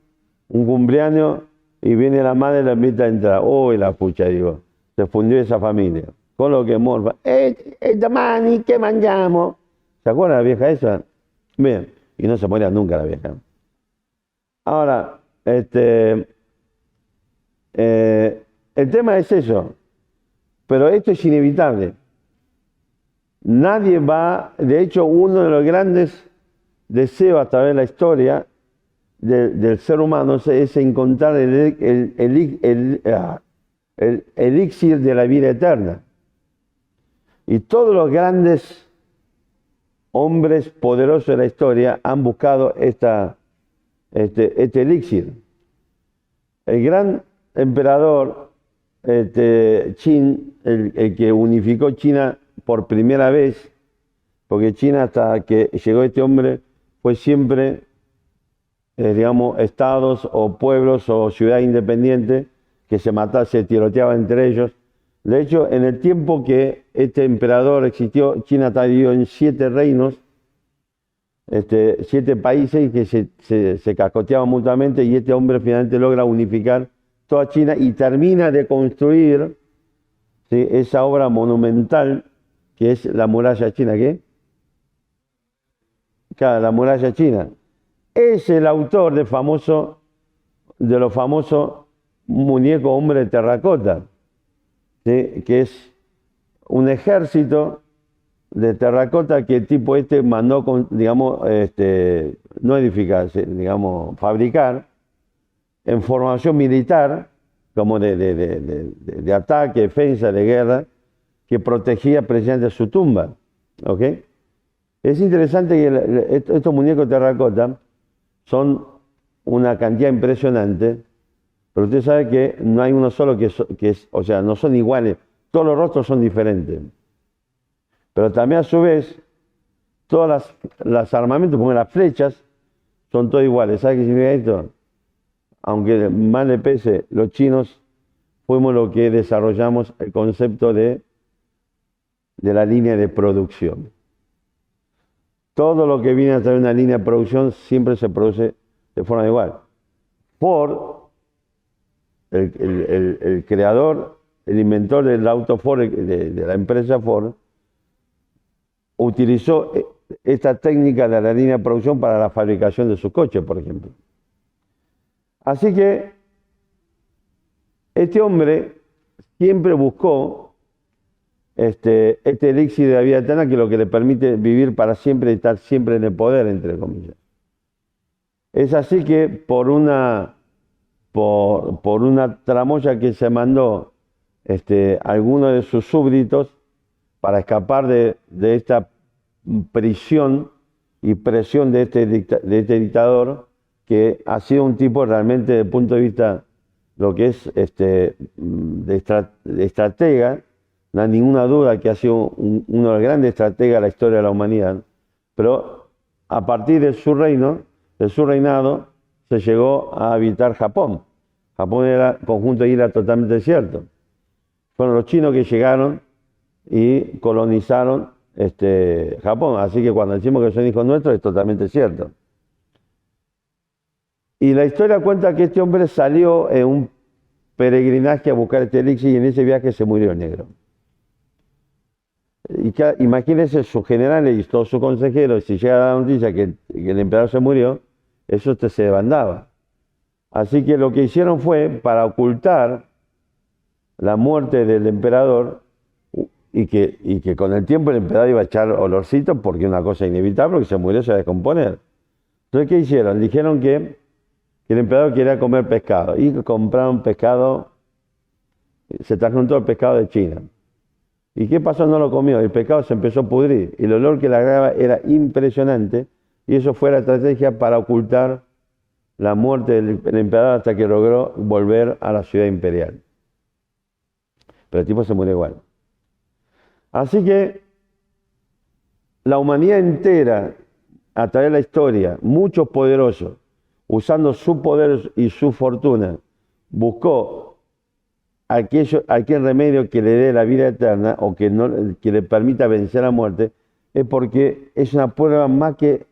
un cumpleaños, y viene la madre y la invita a entrar. Uy, la pucha, digo, se fundió esa familia. Con lo que morfa. Domani, ¿qué mangiamo? ¿Se acuerdan la vieja esa? Bien, y no se moría nunca la vieja. Ahora, el tema es eso, pero esto es inevitable. nadie va, de hecho, uno de los grandes deseos a través de la historia del ser humano es encontrar el elixir de la vida eterna. Y todos los grandes hombres poderosos de la historia han buscado este elixir. El gran emperador Qin, el que unificó China por primera vez, porque China hasta que llegó este hombre fue siempre, digamos, estados o pueblos o ciudades independientes que se tiroteaban entre ellos. De hecho, en el tiempo que este emperador existió, China está dividido en 7 reinos, 7 países que se cascoteaban mutuamente, y este hombre finalmente logra unificar toda China y termina de construir, ¿sí?, esa obra monumental que es la muralla china. ¿Qué? Claro, la muralla china. Es el autor de los famosos muñecos hombre de terracota, ¿sí?, que es un ejército de terracota que el tipo mandó, digamos, no edificar, digamos, fabricar en formación militar, como de ataque, defensa, de guerra, que protegía precisamente su tumba. ¿Ok? Es interesante que estos muñecos de terracota son una cantidad impresionante, pero usted sabe que no hay uno solo o sea, no son iguales, todos los rostros son diferentes. Pero también a su vez, todas las armamentos, como las flechas, son todos iguales. ¿Sabe qué significa esto? Aunque más le pese, los chinos fuimos los que desarrollamos el concepto de la línea de producción. Todo lo que viene a través de una línea de producción siempre se produce de forma igual. Ford, el creador, el inventor del auto Ford, de la empresa Ford, utilizó esta técnica de la línea de producción para la fabricación de sus coches, por ejemplo. Así que este hombre siempre buscó este elixir de la vida eterna, que es lo que le permite vivir para siempre y estar siempre en el poder, entre comillas. Es así que por una tramoya que se mandó alguno de sus súbditos para escapar de esta prisión y presión de este dictador, que ha sido un tipo realmente, desde el punto de vista lo que es de estratega, no hay ninguna duda que ha sido uno de los grandes estrategas de la historia de la humanidad, pero a partir de su reinado, se llegó a habitar Japón. Japón era conjunto de islas totalmente desierto. Fueron los chinos que llegaron y colonizaron Japón, así que cuando decimos que son hijos nuestros es totalmente cierto. Y la historia cuenta que este hombre salió en un peregrinaje a buscar este elixir, y en ese viaje se murió el negro. Y imagínense sus generales y todos sus consejeros, si llega la noticia que el emperador se murió, eso se desbandaba. Así que lo que hicieron fue, para ocultar la muerte del emperador, y que con el tiempo el emperador iba a echar olorcito, porque una cosa inevitable, porque se murió, se va a descomponer. Entonces, ¿qué hicieron? Dijeron que el emperador quería comer pescado, y compraron pescado, se trajeron todo el pescado de China. ¿Y qué pasó? No lo comió, el pescado se empezó a pudrir, y el olor que le agregaba era impresionante, y eso fue la estrategia para ocultar la muerte del emperador hasta que logró volver a la ciudad imperial. Pero el tipo se murió igual. Así que la humanidad entera, a través de la historia, muchos poderosos, usando su poder y su fortuna, buscó aquel remedio que le dé la vida eterna, o que le permita vencer la muerte, es porque es una prueba más que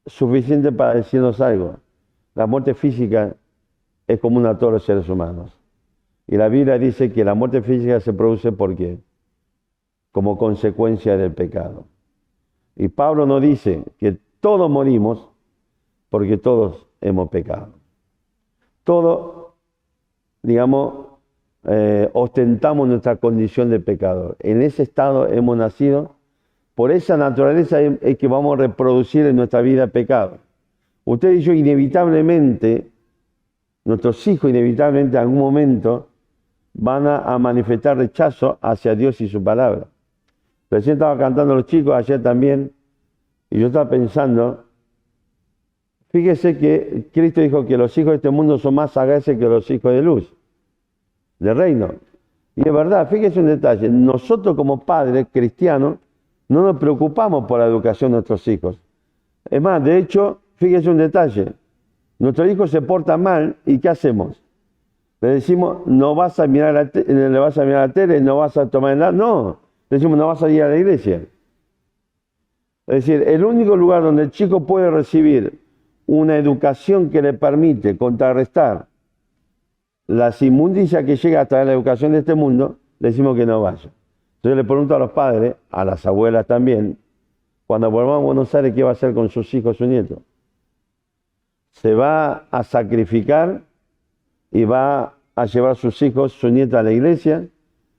suficiente para decirnos algo. La muerte física es común a todos los seres humanos. Y la Biblia dice que la muerte física se produce porque como consecuencia del pecado. Y Pablo nos dice que todos morimos porque todos hemos pecado. Todo, digamos, ostentamos nuestra condición de pecador. En ese estado hemos nacido. Por esa naturaleza es que vamos a reproducir en nuestra vida pecado. Usted y yo inevitablemente, nuestros hijos inevitablemente en algún momento van a manifestar rechazo hacia Dios y su palabra. Recién estaba cantando a los chicos, ayer también, y yo estaba pensando, fíjese que Cristo dijo que los hijos de este mundo son más sagaces que los hijos de luz, del reino. Y es verdad, fíjese un detalle, nosotros como padres cristianos no nos preocupamos por la educación de nuestros hijos. Es más, de hecho, fíjese un detalle, nuestro hijo se porta mal y ¿qué hacemos? Le decimos, no vas a mirar le vas a mirar la tele, no vas a tomar nada, no, le decimos, no vas a ir a la iglesia. Es decir, el único lugar donde el chico puede recibir una educación que le permite contrarrestar las inmundicias que llega hasta la educación de este mundo, le decimos que no vaya. Entonces le pregunto a los padres, a las abuelas también, cuando volvamos a Buenos Aires, ¿qué va a hacer con sus hijos, su nieto? ¿Se va a sacrificar y va a llevar a sus hijos, su nieta a la iglesia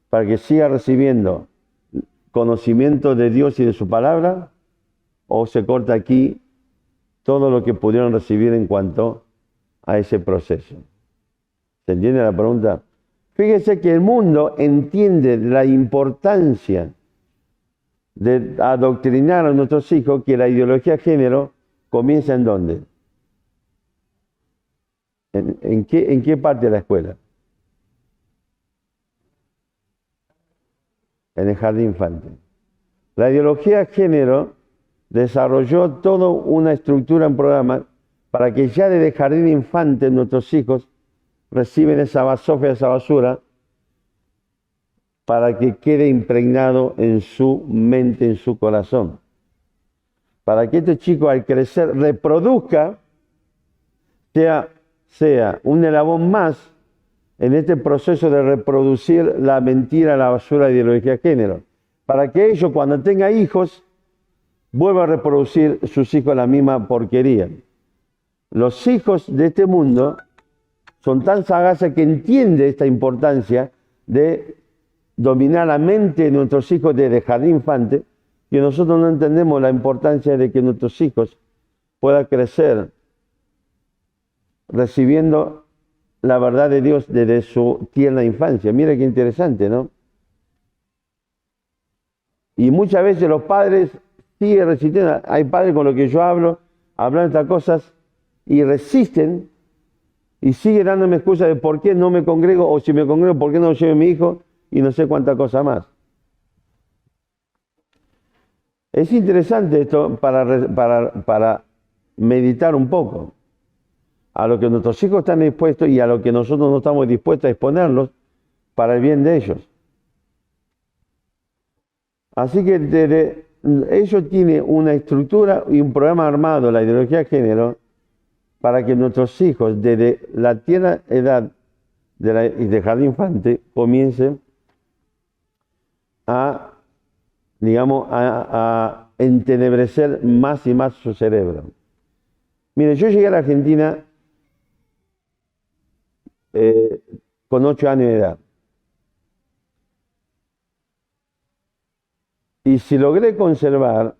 para que siga recibiendo conocimiento de Dios y de su palabra? ¿O se corta aquí todo lo que pudieron recibir en cuanto a ese proceso? ¿Se entiende la pregunta? Fíjese que el mundo entiende la importancia de adoctrinar a nuestros hijos, que la ideología de género comienza ¿en dónde? ¿En qué parte de la escuela? En el jardín infante. La ideología de género desarrolló toda una estructura, un programa, para que ya desde jardín infante nuestros hijos reciben esa basofia, esa basura, para que quede impregnado en su mente, en su corazón. Para que este chico al crecer reproduzca, sea un eslabón más en este proceso de reproducir la mentira, la basura de ideología de género. Para que ellos cuando tengan hijos, vuelvan a reproducir sus hijos la misma porquería. Los hijos de este mundo son tan sagaces que entienden esta importancia de dominar la mente de nuestros hijos desde jardín infante, y nosotros no entendemos la importancia de que nuestros hijos puedan crecer recibiendo la verdad de Dios desde su tierna infancia. Mira qué interesante, ¿no? Y muchas veces los padres siguen resistiendo. Hay padres con los que yo hablo, hablan estas cosas y resisten y siguen dándome excusas de por qué no me congrego, o si me congrego, por qué no llevo a mi hijo, y no sé cuánta cosa más. Es interesante esto para meditar un poco a lo que nuestros hijos están dispuestos y a lo que nosotros no estamos dispuestos a exponerlos para el bien de ellos. Así que ellos tienen una estructura y un programa armado, la ideología de género, para que nuestros hijos desde la tierna edad de jardín infante comiencen a, digamos, a entenebrecer más y más su cerebro. Mire, yo llegué a la Argentina con 8 años de edad. Y si logré conservar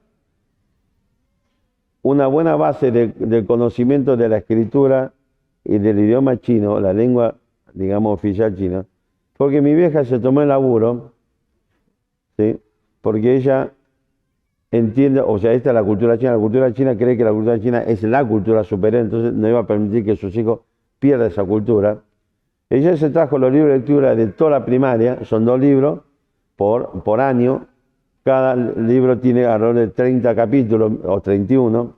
una buena base del conocimiento de la escritura y del idioma chino, la lengua, digamos, oficial china, porque mi vieja se tomó el laburo, ¿sí? Porque ella entiende, o sea, esta es la cultura china cree que la cultura china es la cultura superior, entonces no iba a permitir que sus hijos pierdan esa cultura. Ella se trajo los libros de lectura de toda la primaria, son 2 libros por año. Cada libro tiene alrededor de 30 capítulos o 31.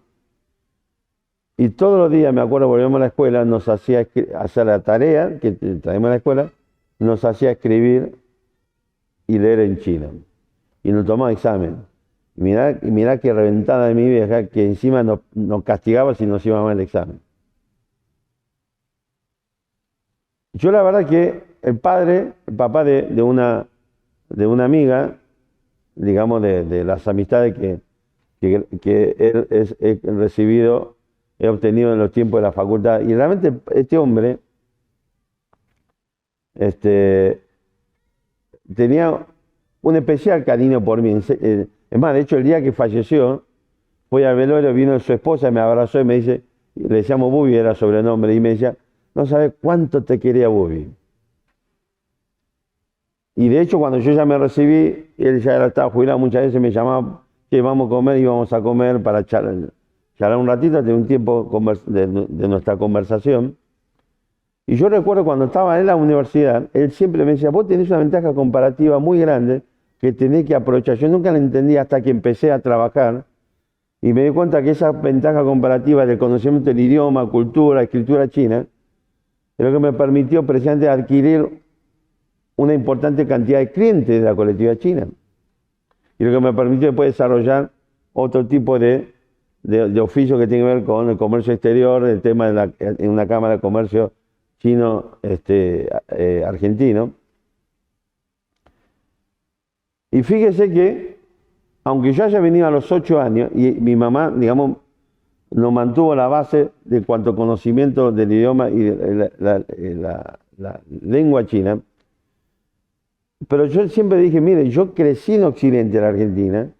Y todos los días, me acuerdo, volvíamos a la escuela, nos hacía hacer la tarea que traemos a la escuela, nos hacía escribir y leer en chino. Y nos tomaba examen. Y mirá qué reventada de mi vieja, que encima nos castigaba si nos iba mal el examen. Yo la verdad que el papá de una amiga, digamos de las amistades que he recibido, he obtenido en los tiempos de la facultad, y realmente este hombre este, tenía un especial cariño por mí. Es más, de hecho, el día que falleció, fui al velorio, vino su esposa, me abrazó y me dice, le decíamos Bubi, era sobrenombre, y me decía, no sabes cuánto te quería Bubi. Y de hecho, cuando yo ya me recibí, él ya estaba jubilado, muchas veces me llamaba, que vamos a comer, íbamos a comer para charlar un ratito, de un tiempo de nuestra conversación. Y yo recuerdo cuando estaba en la universidad, él siempre me decía, vos tenés una ventaja comparativa muy grande que tenés que aprovechar. Yo nunca la entendí hasta que empecé a trabajar y me di cuenta que esa ventaja comparativa del conocimiento del idioma, cultura, escritura china, es lo que me permitió precisamente adquirir una importante cantidad de clientes de la colectividad china. Y lo que me permitió después desarrollar otro tipo de oficio que tiene que ver con el comercio exterior, el tema en una cámara de comercio chino argentino. Y fíjese que, aunque yo haya venido a los 8 años, y mi mamá, digamos, nos mantuvo la base de cuanto conocimiento del idioma y de la lengua china, pero yo siempre dije, mire, yo crecí en Occidente, en la Argentina,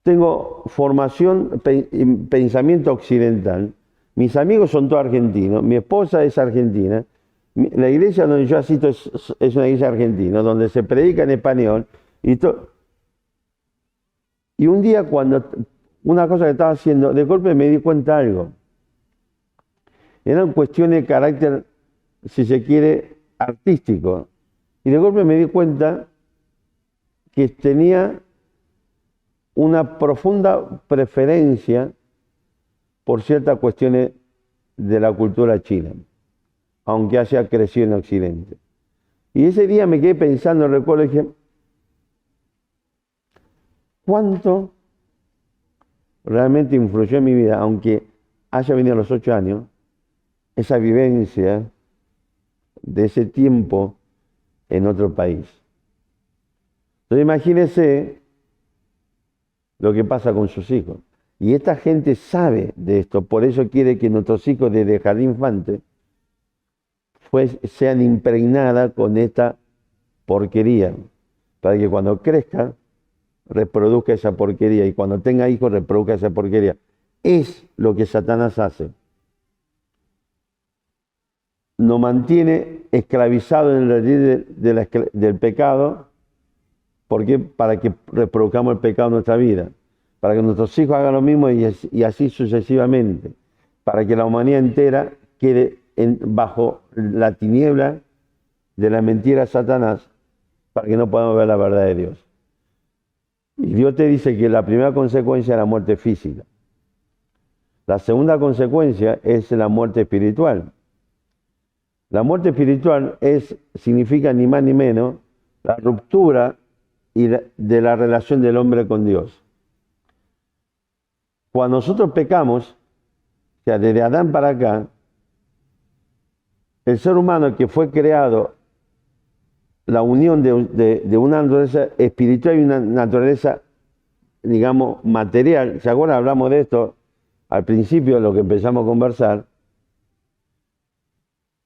tengo formación, pensamiento occidental, mis amigos son todos argentinos, mi esposa es argentina, la iglesia donde yo asisto es una iglesia argentina, donde se predica en español, y un día una cosa que estaba haciendo, de golpe me di cuenta de algo. Eran cuestiones de carácter, si se quiere, artístico. Y de golpe me di cuenta que tenía una profunda preferencia por ciertas cuestiones de la cultura china, aunque haya crecido en Occidente. Y ese día me quedé pensando, recuerdo, y dije, ¿cuánto realmente influyó en mi vida, aunque haya venido a los 8 años, esa vivencia de ese tiempo en otro país? Entonces imagínese lo que pasa con sus hijos. Y esta gente sabe de esto, por eso quiere que nuestros hijos desde jardín infante sean impregnadas con esta porquería, para que cuando crezca reproduzca esa porquería y cuando tenga hijos reproduzca esa porquería. Es lo que Satanás hace. Nos mantiene esclavizados en la ley del pecado, porque para que reproduzcamos el pecado en nuestra vida, para que nuestros hijos hagan lo mismo y así sucesivamente, para que la humanidad entera quede bajo la tiniebla de la mentira de Satanás, para que no podamos ver la verdad de Dios. Y Dios te dice que la primera consecuencia es la muerte física. La segunda consecuencia es la muerte espiritual. La muerte espiritual significa ni más ni menos la ruptura de la relación del hombre con Dios. Cuando nosotros pecamos, o sea, desde Adán para acá, el ser humano que fue creado, la unión de una naturaleza espiritual y una naturaleza, digamos, material. ¿Se acuerdan? Hablamos de esto al principio, de lo que empezamos a conversar.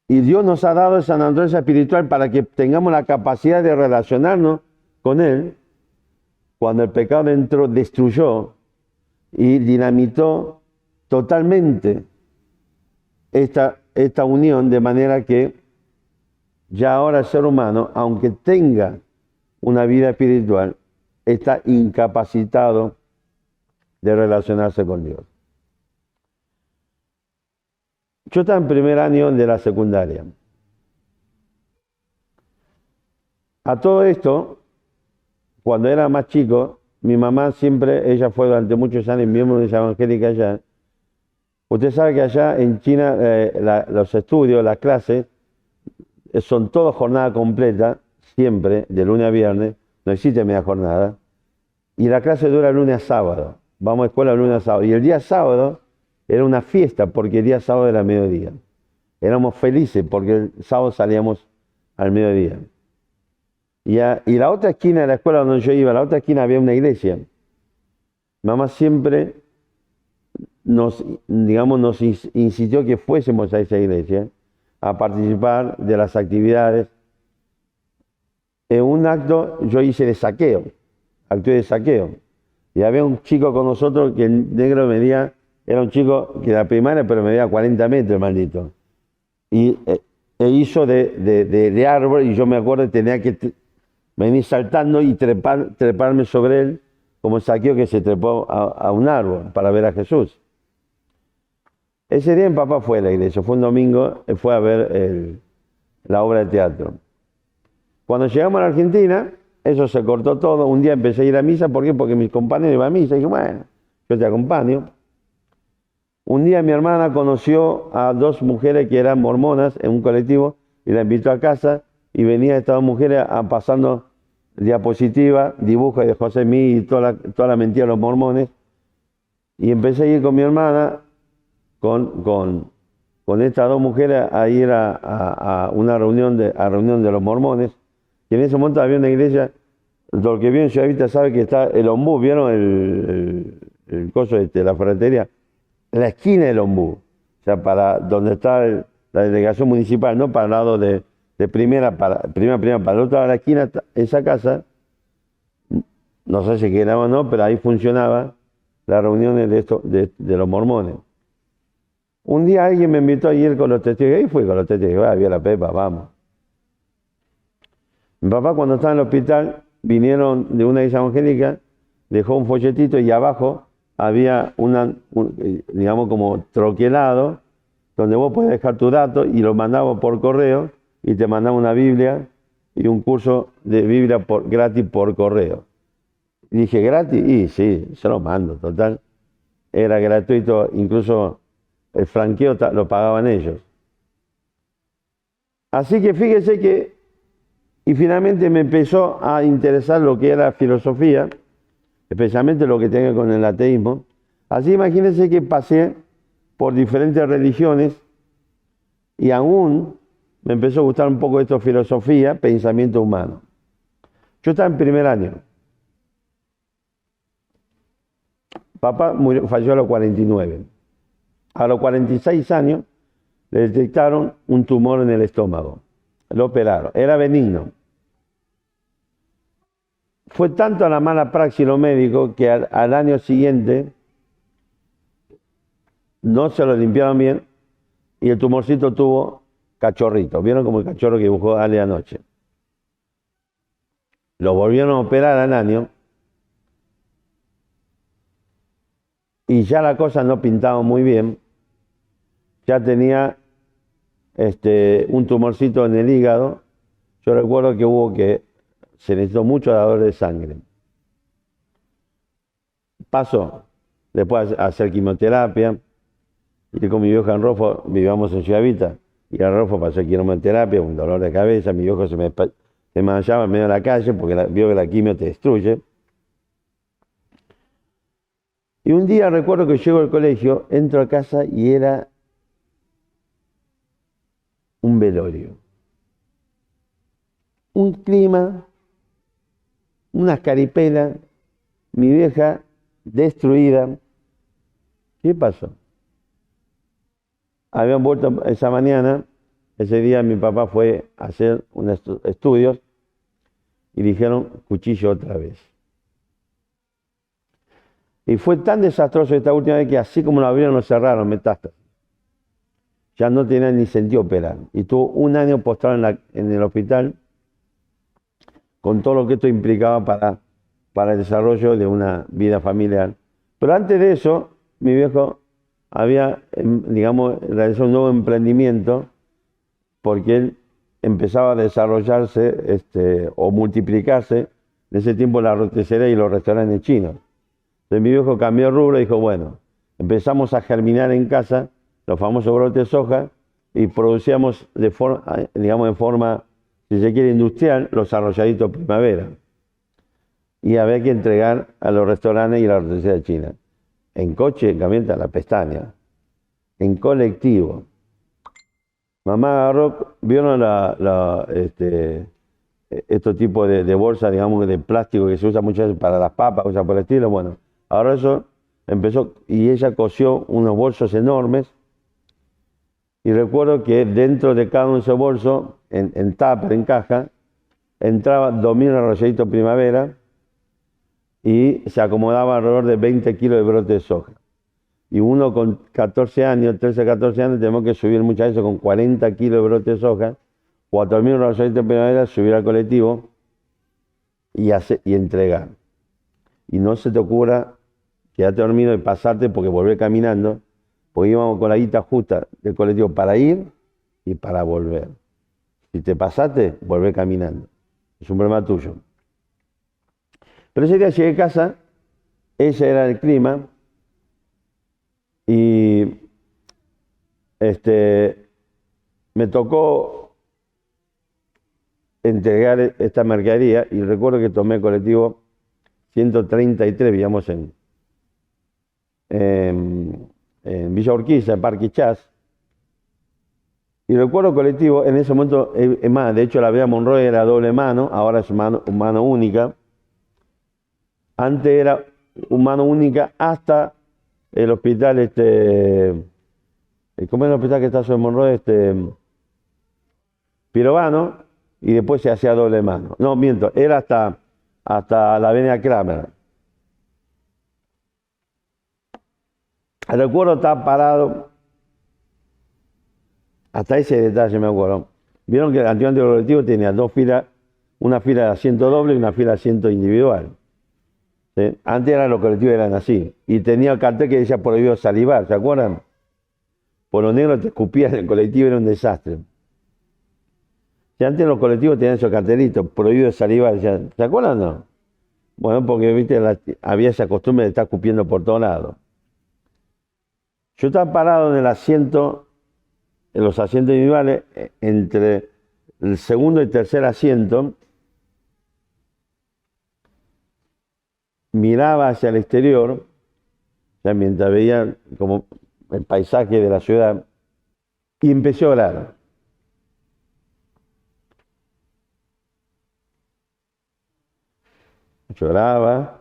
Y Dios nos ha dado esa naturaleza espiritual para que tengamos la capacidad de relacionarnos con Él. Cuando el pecado entró, destruyó y dinamitó totalmente esta unión, de manera que ya ahora el ser humano, aunque tenga una vida espiritual, está incapacitado de relacionarse con Dios. Yo estaba en primer año de la secundaria. A todo esto, cuando era más chico, mi mamá siempre, ella fue durante muchos años miembro de esa evangélica allá. Usted sabe que allá en China los estudios, las clases, son todas jornada completa, siempre, de lunes a viernes, no existe media jornada. Y la clase dura lunes a sábado. Vamos a escuela lunes a sábado. Y el día sábado era una fiesta, porque el día sábado era mediodía. Éramos felices porque el sábado salíamos al mediodía. Y la otra esquina de la escuela donde yo iba, la otra esquina había una iglesia. Mamá siempre nos insistió que fuésemos a esa iglesia a participar de las actividades en un acto yo hice de saqueo, actué de saqueo. Y había un chico con nosotros que el negro medía, era un chico que era primaria, pero medía 40 metros, el maldito. Y hizo de árbol, y yo me acuerdo que tenía que venir saltando y treparme sobre él, como el saqueo que se trepó a un árbol para ver a Jesús. Ese día mi papá fue a la iglesia, fue un domingo, fue a ver la obra de teatro. Cuando llegamos a la Argentina, eso se cortó todo. Un día empecé a ir a misa, ¿por qué? Porque mis compañeros iban a misa. Y dije, bueno, yo te acompaño. Un día mi hermana conoció a dos mujeres que eran mormonas en un colectivo y la invitó a casa, y venían estas dos mujeres pasando diapositivas, dibujos de José Mí y toda la mentira de los mormones. Y empecé a ir con mi hermana, con estas dos mujeres, a ir a una reunión de los mormones. Y en ese momento había una iglesia, lo que viene en Ciudad Vista sabe que está el ombú, ¿vieron el coso la ferretería? En la esquina del ombú, o sea, para donde está la delegación municipal, no para el lado de primera, para el otro lado de la esquina, esa casa, no sé si quedaba o no, pero ahí funcionaba las reuniones de los mormones. Un día alguien me invitó a ir con los testigos, y fui con los testigos, había la Pepa, vamos. Mi papá, cuando estaba en el hospital, vinieron de una iglesia evangélica, dejó un folletito y abajo había digamos como troquelado, donde vos podés dejar tu dato, y lo mandaba por correo, y te mandaba una Biblia y un curso de Biblia gratis por correo. Y dije, ¿gratis? Y sí, se lo mando, total. Era gratuito, incluso el franqueo lo pagaban ellos. Así que fíjese que, y finalmente me empezó a interesar lo que era filosofía, especialmente lo que tenga con el ateísmo. Así imagínense que pasé por diferentes religiones, y aún me empezó a gustar un poco esto, filosofía, pensamiento humano. Yo estaba en primer año. Papá falleció a los 49. A los 46 años le detectaron un tumor en el estómago. Lo operaron. Era benigno. Fue tanto la mala praxis los médicos que al año siguiente no se lo limpiaron bien, y el tumorcito tuvo cachorrito. ¿Vieron como el cachorro que dibujó Ale anoche? Lo volvieron a operar al año, y ya la cosa no pintaba muy bien. Ya tenía un tumorcito en el hígado. Yo recuerdo que se necesitó mucho dador de sangre. Pasó después a hacer quimioterapia, y con mi viejo en Rofo, vivíamos en Ciudad Vista, y en Rofo pasó quimioterapia, un dolor de cabeza, mi viejo se desmayaba en medio de la calle porque vio que la quimio te destruye. Y un día recuerdo que llego al colegio, entro a casa y era un velorio. Un clima, unas caripelas, mi vieja destruida. ¿Qué pasó? Habían vuelto esa mañana, ese día mi papá fue a hacer unos estudios, y dijeron cuchillo otra vez. Y fue tan desastroso esta última vez que así como lo abrieron, lo cerraron, metástasis. Ya no tenía ni sentido operar. Y tuvo un año postrado en el hospital, con todo lo que esto implicaba para el desarrollo de una vida familiar. Pero antes de eso, mi viejo había, digamos, realizado un nuevo emprendimiento, porque él empezaba a desarrollarse o multiplicarse en ese tiempo la roticería y los restaurantes chinos. Entonces mi viejo cambió de rubro y dijo, bueno, empezamos a germinar en casa los famosos brotes de soja, y producíamos de forma, si se quiere, industrial, los arrolladitos primavera. Y había que entregar a los restaurantes y a la roticería china. En coche, en camioneta, la pestaña. En colectivo. Mamá agarró, vieron estos tipos de bolsas, digamos, de plástico que se usa muchas veces para las papas, cosas por el estilo. Bueno, ahora eso empezó, y ella cosió unos bolsos enormes, y recuerdo que dentro de cada uno de esos bolsos, en tupper, en caja, entraba 2.000 arrolladitos primavera y se acomodaba alrededor de 20 kilos de brote de soja. Y uno con 14 años, 13, 14 años, tenemos que subir muchas veces con 40 kilos de brote de soja, 4.000 arrolladitos primavera, subir al colectivo y entregar. Y no se te ocurra quedarte dormido y pasarte porque volver caminando, porque íbamos con la guita justa del colectivo para ir y para volver. Si te pasaste, volver caminando. Es un problema tuyo. Pero ese día llegué a casa, ese era el clima, y me tocó entregar esta mercadería y recuerdo que tomé el colectivo 133, vivíamos en Villa Urquiza, en Parque Chas. Y recuerdo el colectivo, en ese momento, es más, de hecho la vía Monroy era doble mano, ahora es mano única. Antes era mano única hasta el hospital, ¿cómo es el hospital que está sobre Monroy? Pirovano, y después se hacía doble mano. No, miento, era hasta la avenida Kramer. Recuerdo estar parado, hasta ese detalle me acuerdo. Vieron que el antiguamente colectivo tenía dos filas, una fila de asiento doble y una fila de asiento individual. ¿Sí? Antes los colectivos eran así. Y tenía el cartel que decía prohibido salivar, ¿se acuerdan? Por los negros te escupían en el colectivo, era un desastre. Si antes los colectivos tenían esos cartelitos, prohibido salivar, ¿se acuerdan o no? Bueno, porque viste, había esa costumbre de estar escupiendo por todos lados. Yo estaba parado en el asiento, en los asientos individuales, entre el segundo y tercer asiento, miraba hacia el exterior, ya mientras veía como el paisaje de la ciudad, y empecé a orar. Lloraba,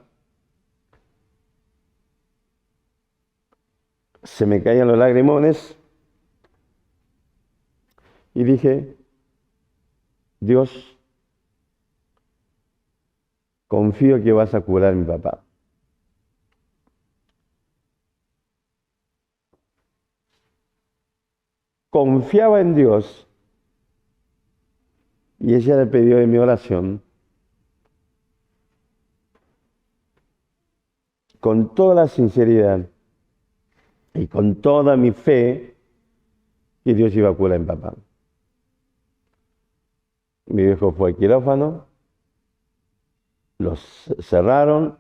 se me caían los lagrimones, y dije, Dios, confío que vas a curar a mi papá. Confiaba en Dios y ella le pidió de mi oración con toda la sinceridad y con toda mi fe que Dios iba a curar a mi papá. Mi viejo fue al quirófano, los cerraron,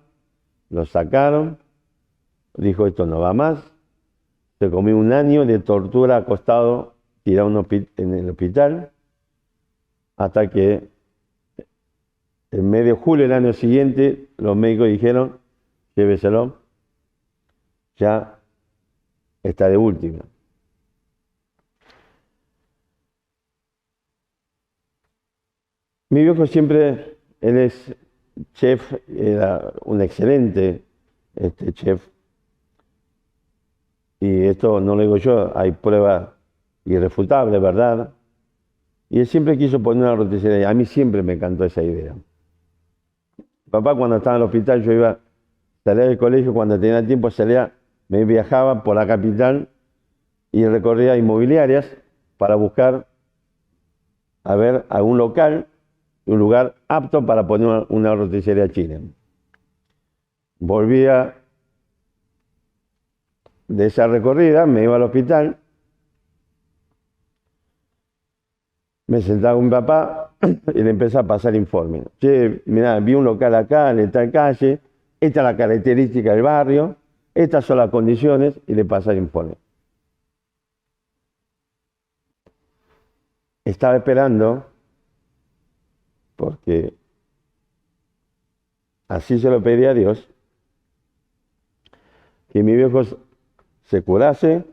los sacaron, dijo esto no va más, se comió un año de tortura acostado, tirado en el hospital, hasta que en medio de julio del año siguiente los médicos dijeron, lléveselo, ya está de última. Mi viejo siempre, él es chef, era un excelente chef, y esto no lo digo yo, hay pruebas irrefutables, ¿verdad? Y él siempre quiso poner una roticería, a mí siempre me encantó esa idea. Papá cuando estaba en el hospital, salía del colegio, cuando tenía tiempo me viajaba por la capital y recorría inmobiliarias para buscar, a ver, algún local, un lugar apto para poner una roticería china. Volvía de esa recorrida, me iba al hospital, me sentaba con mi papá y le empecé a pasar informe. Che, mirá, vi un local acá, en tal calle, esta es la característica del barrio, estas son las condiciones, y le pasaba el informe. Estaba esperando, porque así se lo pedí a Dios, que mi viejo se curase,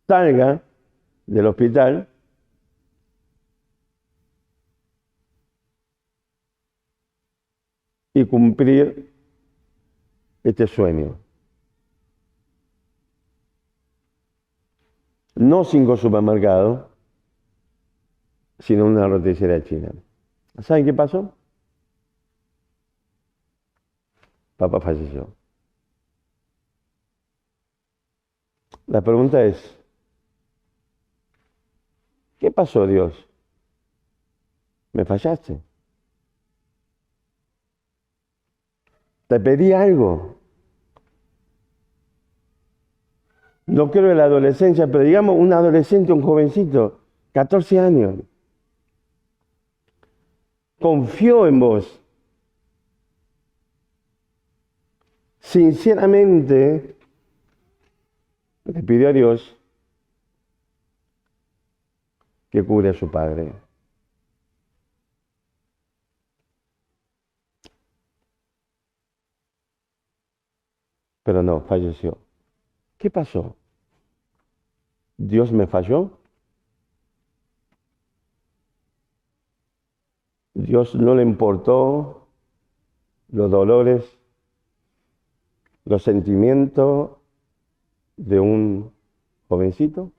salga del hospital y cumplir este sueño. No 5 supermercados, sino una roticería china. ¿Saben qué pasó? Papá falleció. La pregunta es, ¿qué pasó, Dios? ¿Me fallaste? ¿Te pedí algo? No creo en la adolescencia, pero digamos un adolescente, un jovencito, 14 años, confió en vos. Sinceramente, le pidió a Dios que cure a su padre. Pero no, falleció. ¿Qué pasó? ¿Dios me falló? ¿Dios no le importó los dolores, los sentimientos de un jovencito?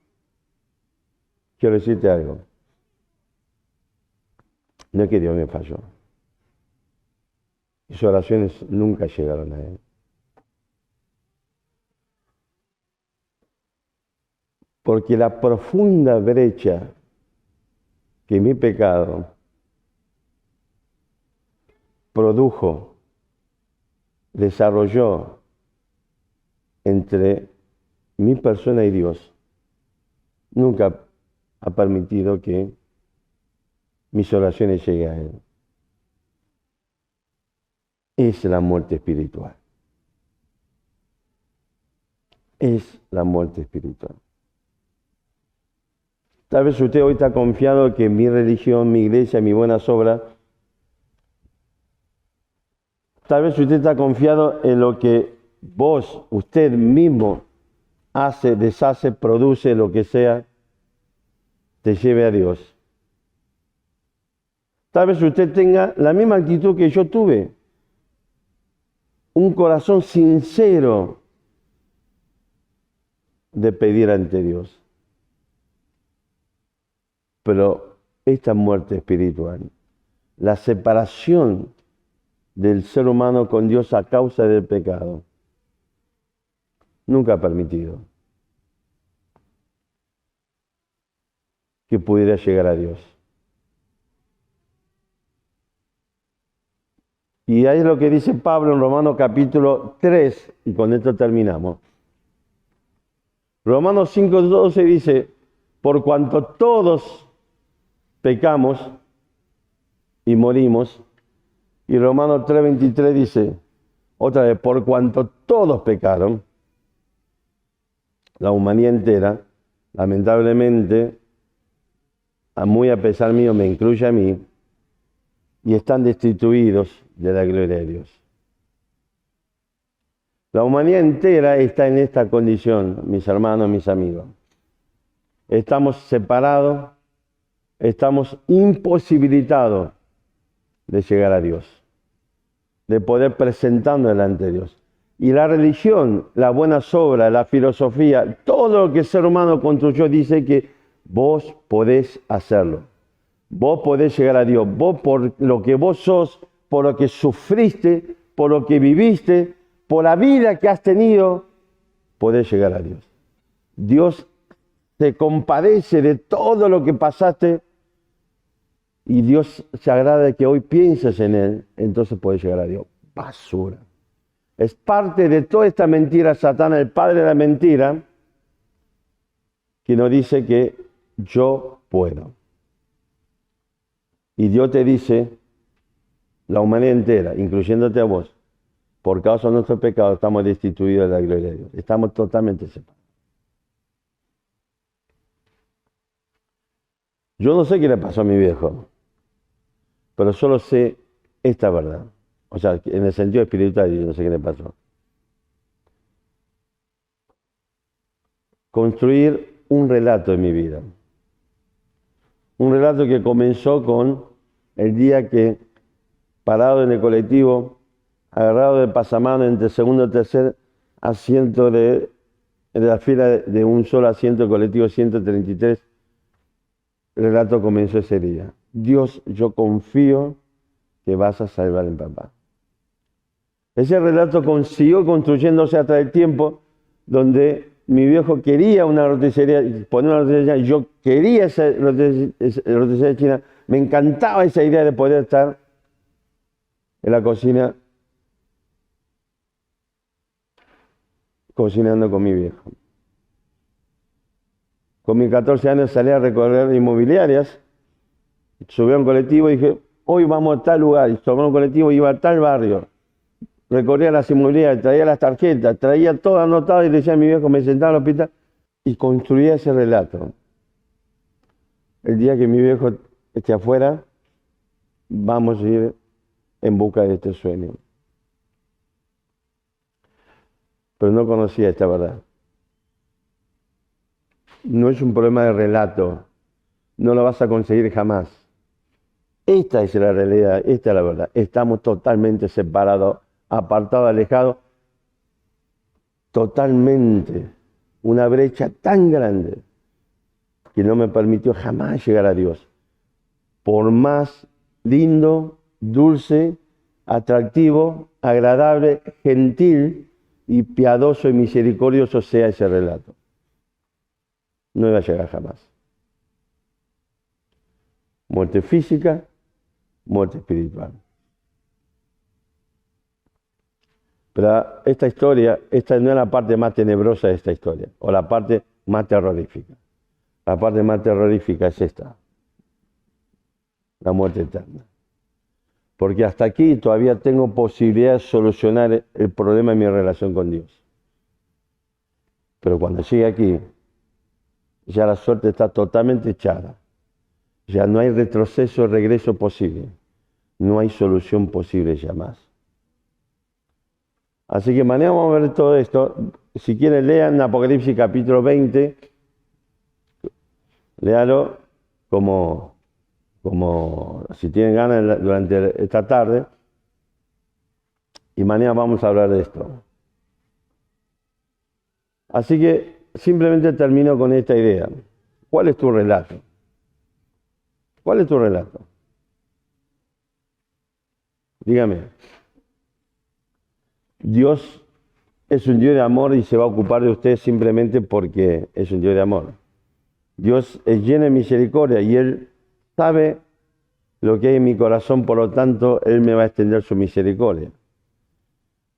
Quiero decirte algo. No es que Dios me falló. Mis oraciones nunca llegaron a Él. Porque la profunda brecha que mi pecado produjo, desarrolló entre mi persona y Dios, nunca ha permitido que mis oraciones lleguen a Él. Es la muerte espiritual. Es la muerte espiritual. Tal vez usted hoy está confiado que mi religión, mi iglesia, mis buenas obras, tal vez usted está confiado en lo que vos, usted mismo, hace, deshace, produce, lo que sea, te lleve a Dios. Tal vez usted tenga la misma actitud que yo tuve, un corazón sincero de pedir ante Dios. Pero esta muerte espiritual, la separación del ser humano con Dios a causa del pecado, nunca ha permitido que pudiera llegar a Dios. Y ahí es lo que dice Pablo en Romanos capítulo 3, y con esto terminamos. Romanos 5:12 dice, por cuanto todos pecamos y morimos, y Romanos 3:23 dice, otra vez, por cuanto todos pecaron, la humanidad entera, lamentablemente, muy a pesar mío, me incluye a mí, y están destituidos de la gloria de Dios. La humanidad entera está en esta condición, mis hermanos, mis amigos. Estamos separados, estamos imposibilitados de llegar a Dios, de poder presentarnos delante de Dios. Y la religión, las buenas obras, la filosofía, todo lo que el ser humano construyó dice que vos podés hacerlo. Vos podés llegar a Dios. Vos por lo que vos sos, por lo que sufriste, por lo que viviste, por la vida que has tenido, podés llegar a Dios. Dios se compadece de todo lo que pasaste y Dios se agrada de que hoy pienses en Él, entonces podés llegar a Dios. Basura. Es parte de toda esta mentira, Satanás, el padre de la mentira, que nos dice que yo puedo. Y Dios te dice, la humanidad entera, incluyéndote a vos, por causa de nuestro pecado estamos destituidos de la gloria de Dios. Estamos totalmente separados. Yo no sé qué le pasó a mi viejo, pero solo sé esta verdad. O sea, en el sentido espiritual, yo no sé qué le pasó. Construir un relato en mi vida. Un relato que comenzó con el día que, parado en el colectivo, agarrado de pasamano entre segundo y tercer asiento de la fila de un solo asiento, el colectivo 133, el relato comenzó ese día. Dios, yo confío que vas a salvar a mi papá. Ese relato siguió construyéndose a través del tiempo, donde mi viejo quería una roticería, poner una roticería, yo quería esa roticería china, me encantaba esa idea de poder estar en la cocina cocinando con mi viejo. Con mis 14 años salí a recorrer inmobiliarias, subí a un colectivo y dije, hoy vamos a tal lugar, y tomé un colectivo y iba a tal barrio. Recorría las inmobiliarias, traía las tarjetas, traía todo anotado y le decía a mi viejo, me sentaba en el hospital y construía ese relato. El día que mi viejo esté afuera, vamos a ir en busca de este sueño. Pero no conocía esta verdad. No es un problema de relato, no lo vas a conseguir jamás. Esta es la realidad, esta es la verdad. Estamos totalmente separados, apartados, alejados, totalmente. Una brecha tan grande que no me permitió jamás llegar a Dios. Por más lindo, dulce, atractivo, agradable, gentil y piadoso y misericordioso sea ese relato. No iba a llegar jamás. Muerte física, muerte espiritual. Pero esta historia, esta no es la parte más tenebrosa de esta historia, o la parte más terrorífica. La parte más terrorífica es esta, la muerte eterna. Porque hasta aquí todavía tengo posibilidad de solucionar el problema de mi relación con Dios. Pero cuando llegue aquí, ya la suerte está totalmente echada. Ya no hay retroceso o regreso posible. No hay solución posible ya más. Así que mañana vamos a ver todo esto. Si quieren, lean Apocalipsis capítulo 20. Léalo como si tienen ganas durante esta tarde. Y mañana vamos a hablar de esto. Así que simplemente termino con esta idea. ¿Cuál es tu relato? ¿Cuál es tu relato? Dígame. Dios es un Dios de amor y se va a ocupar de usted simplemente porque es un Dios de amor. Dios es lleno de misericordia y Él sabe lo que hay en mi corazón, por lo tanto, Él me va a extender su misericordia.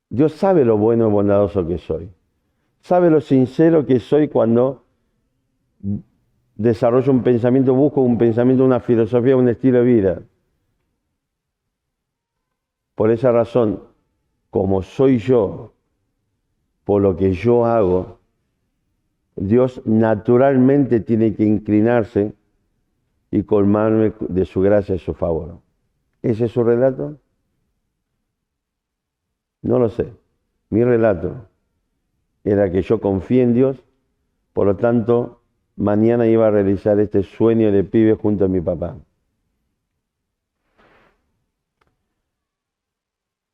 Dios sabe lo bueno y bondadoso que soy. Sabe lo sincero que soy cuando desarrollo un pensamiento, busco un pensamiento, una filosofía, un estilo de vida. Por esa razón, como soy yo, por lo que yo hago, Dios naturalmente tiene que inclinarse y colmarme de su gracia y su favor. ¿Ese es su relato? No lo sé. Mi relato era que yo confíe en Dios, por lo tanto, mañana iba a realizar este sueño de pibe junto a mi papá.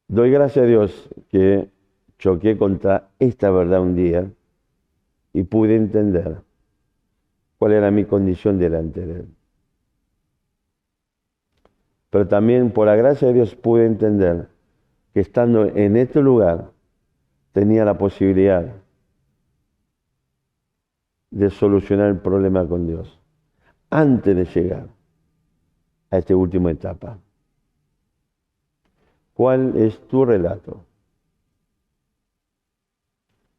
Doy gracias a Dios que choqué contra esta verdad un día y pude entender cuál era mi condición delante de Él. Pero también por la gracia de Dios pude entender que estando en este lugar tenía la posibilidad de solucionar el problema con Dios antes de llegar a esta última etapa. ¿Cuál es tu relato?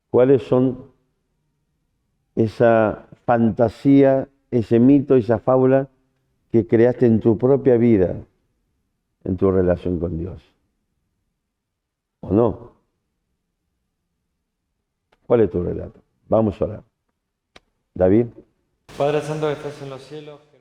¿Cuáles son esa fantasía, ese mito, esa fábula que creaste en tu propia vida, en tu relación con Dios? ¿O no? ¿Cuál es tu relato? Vamos a orar. David. Padre Santo que estás en los cielos.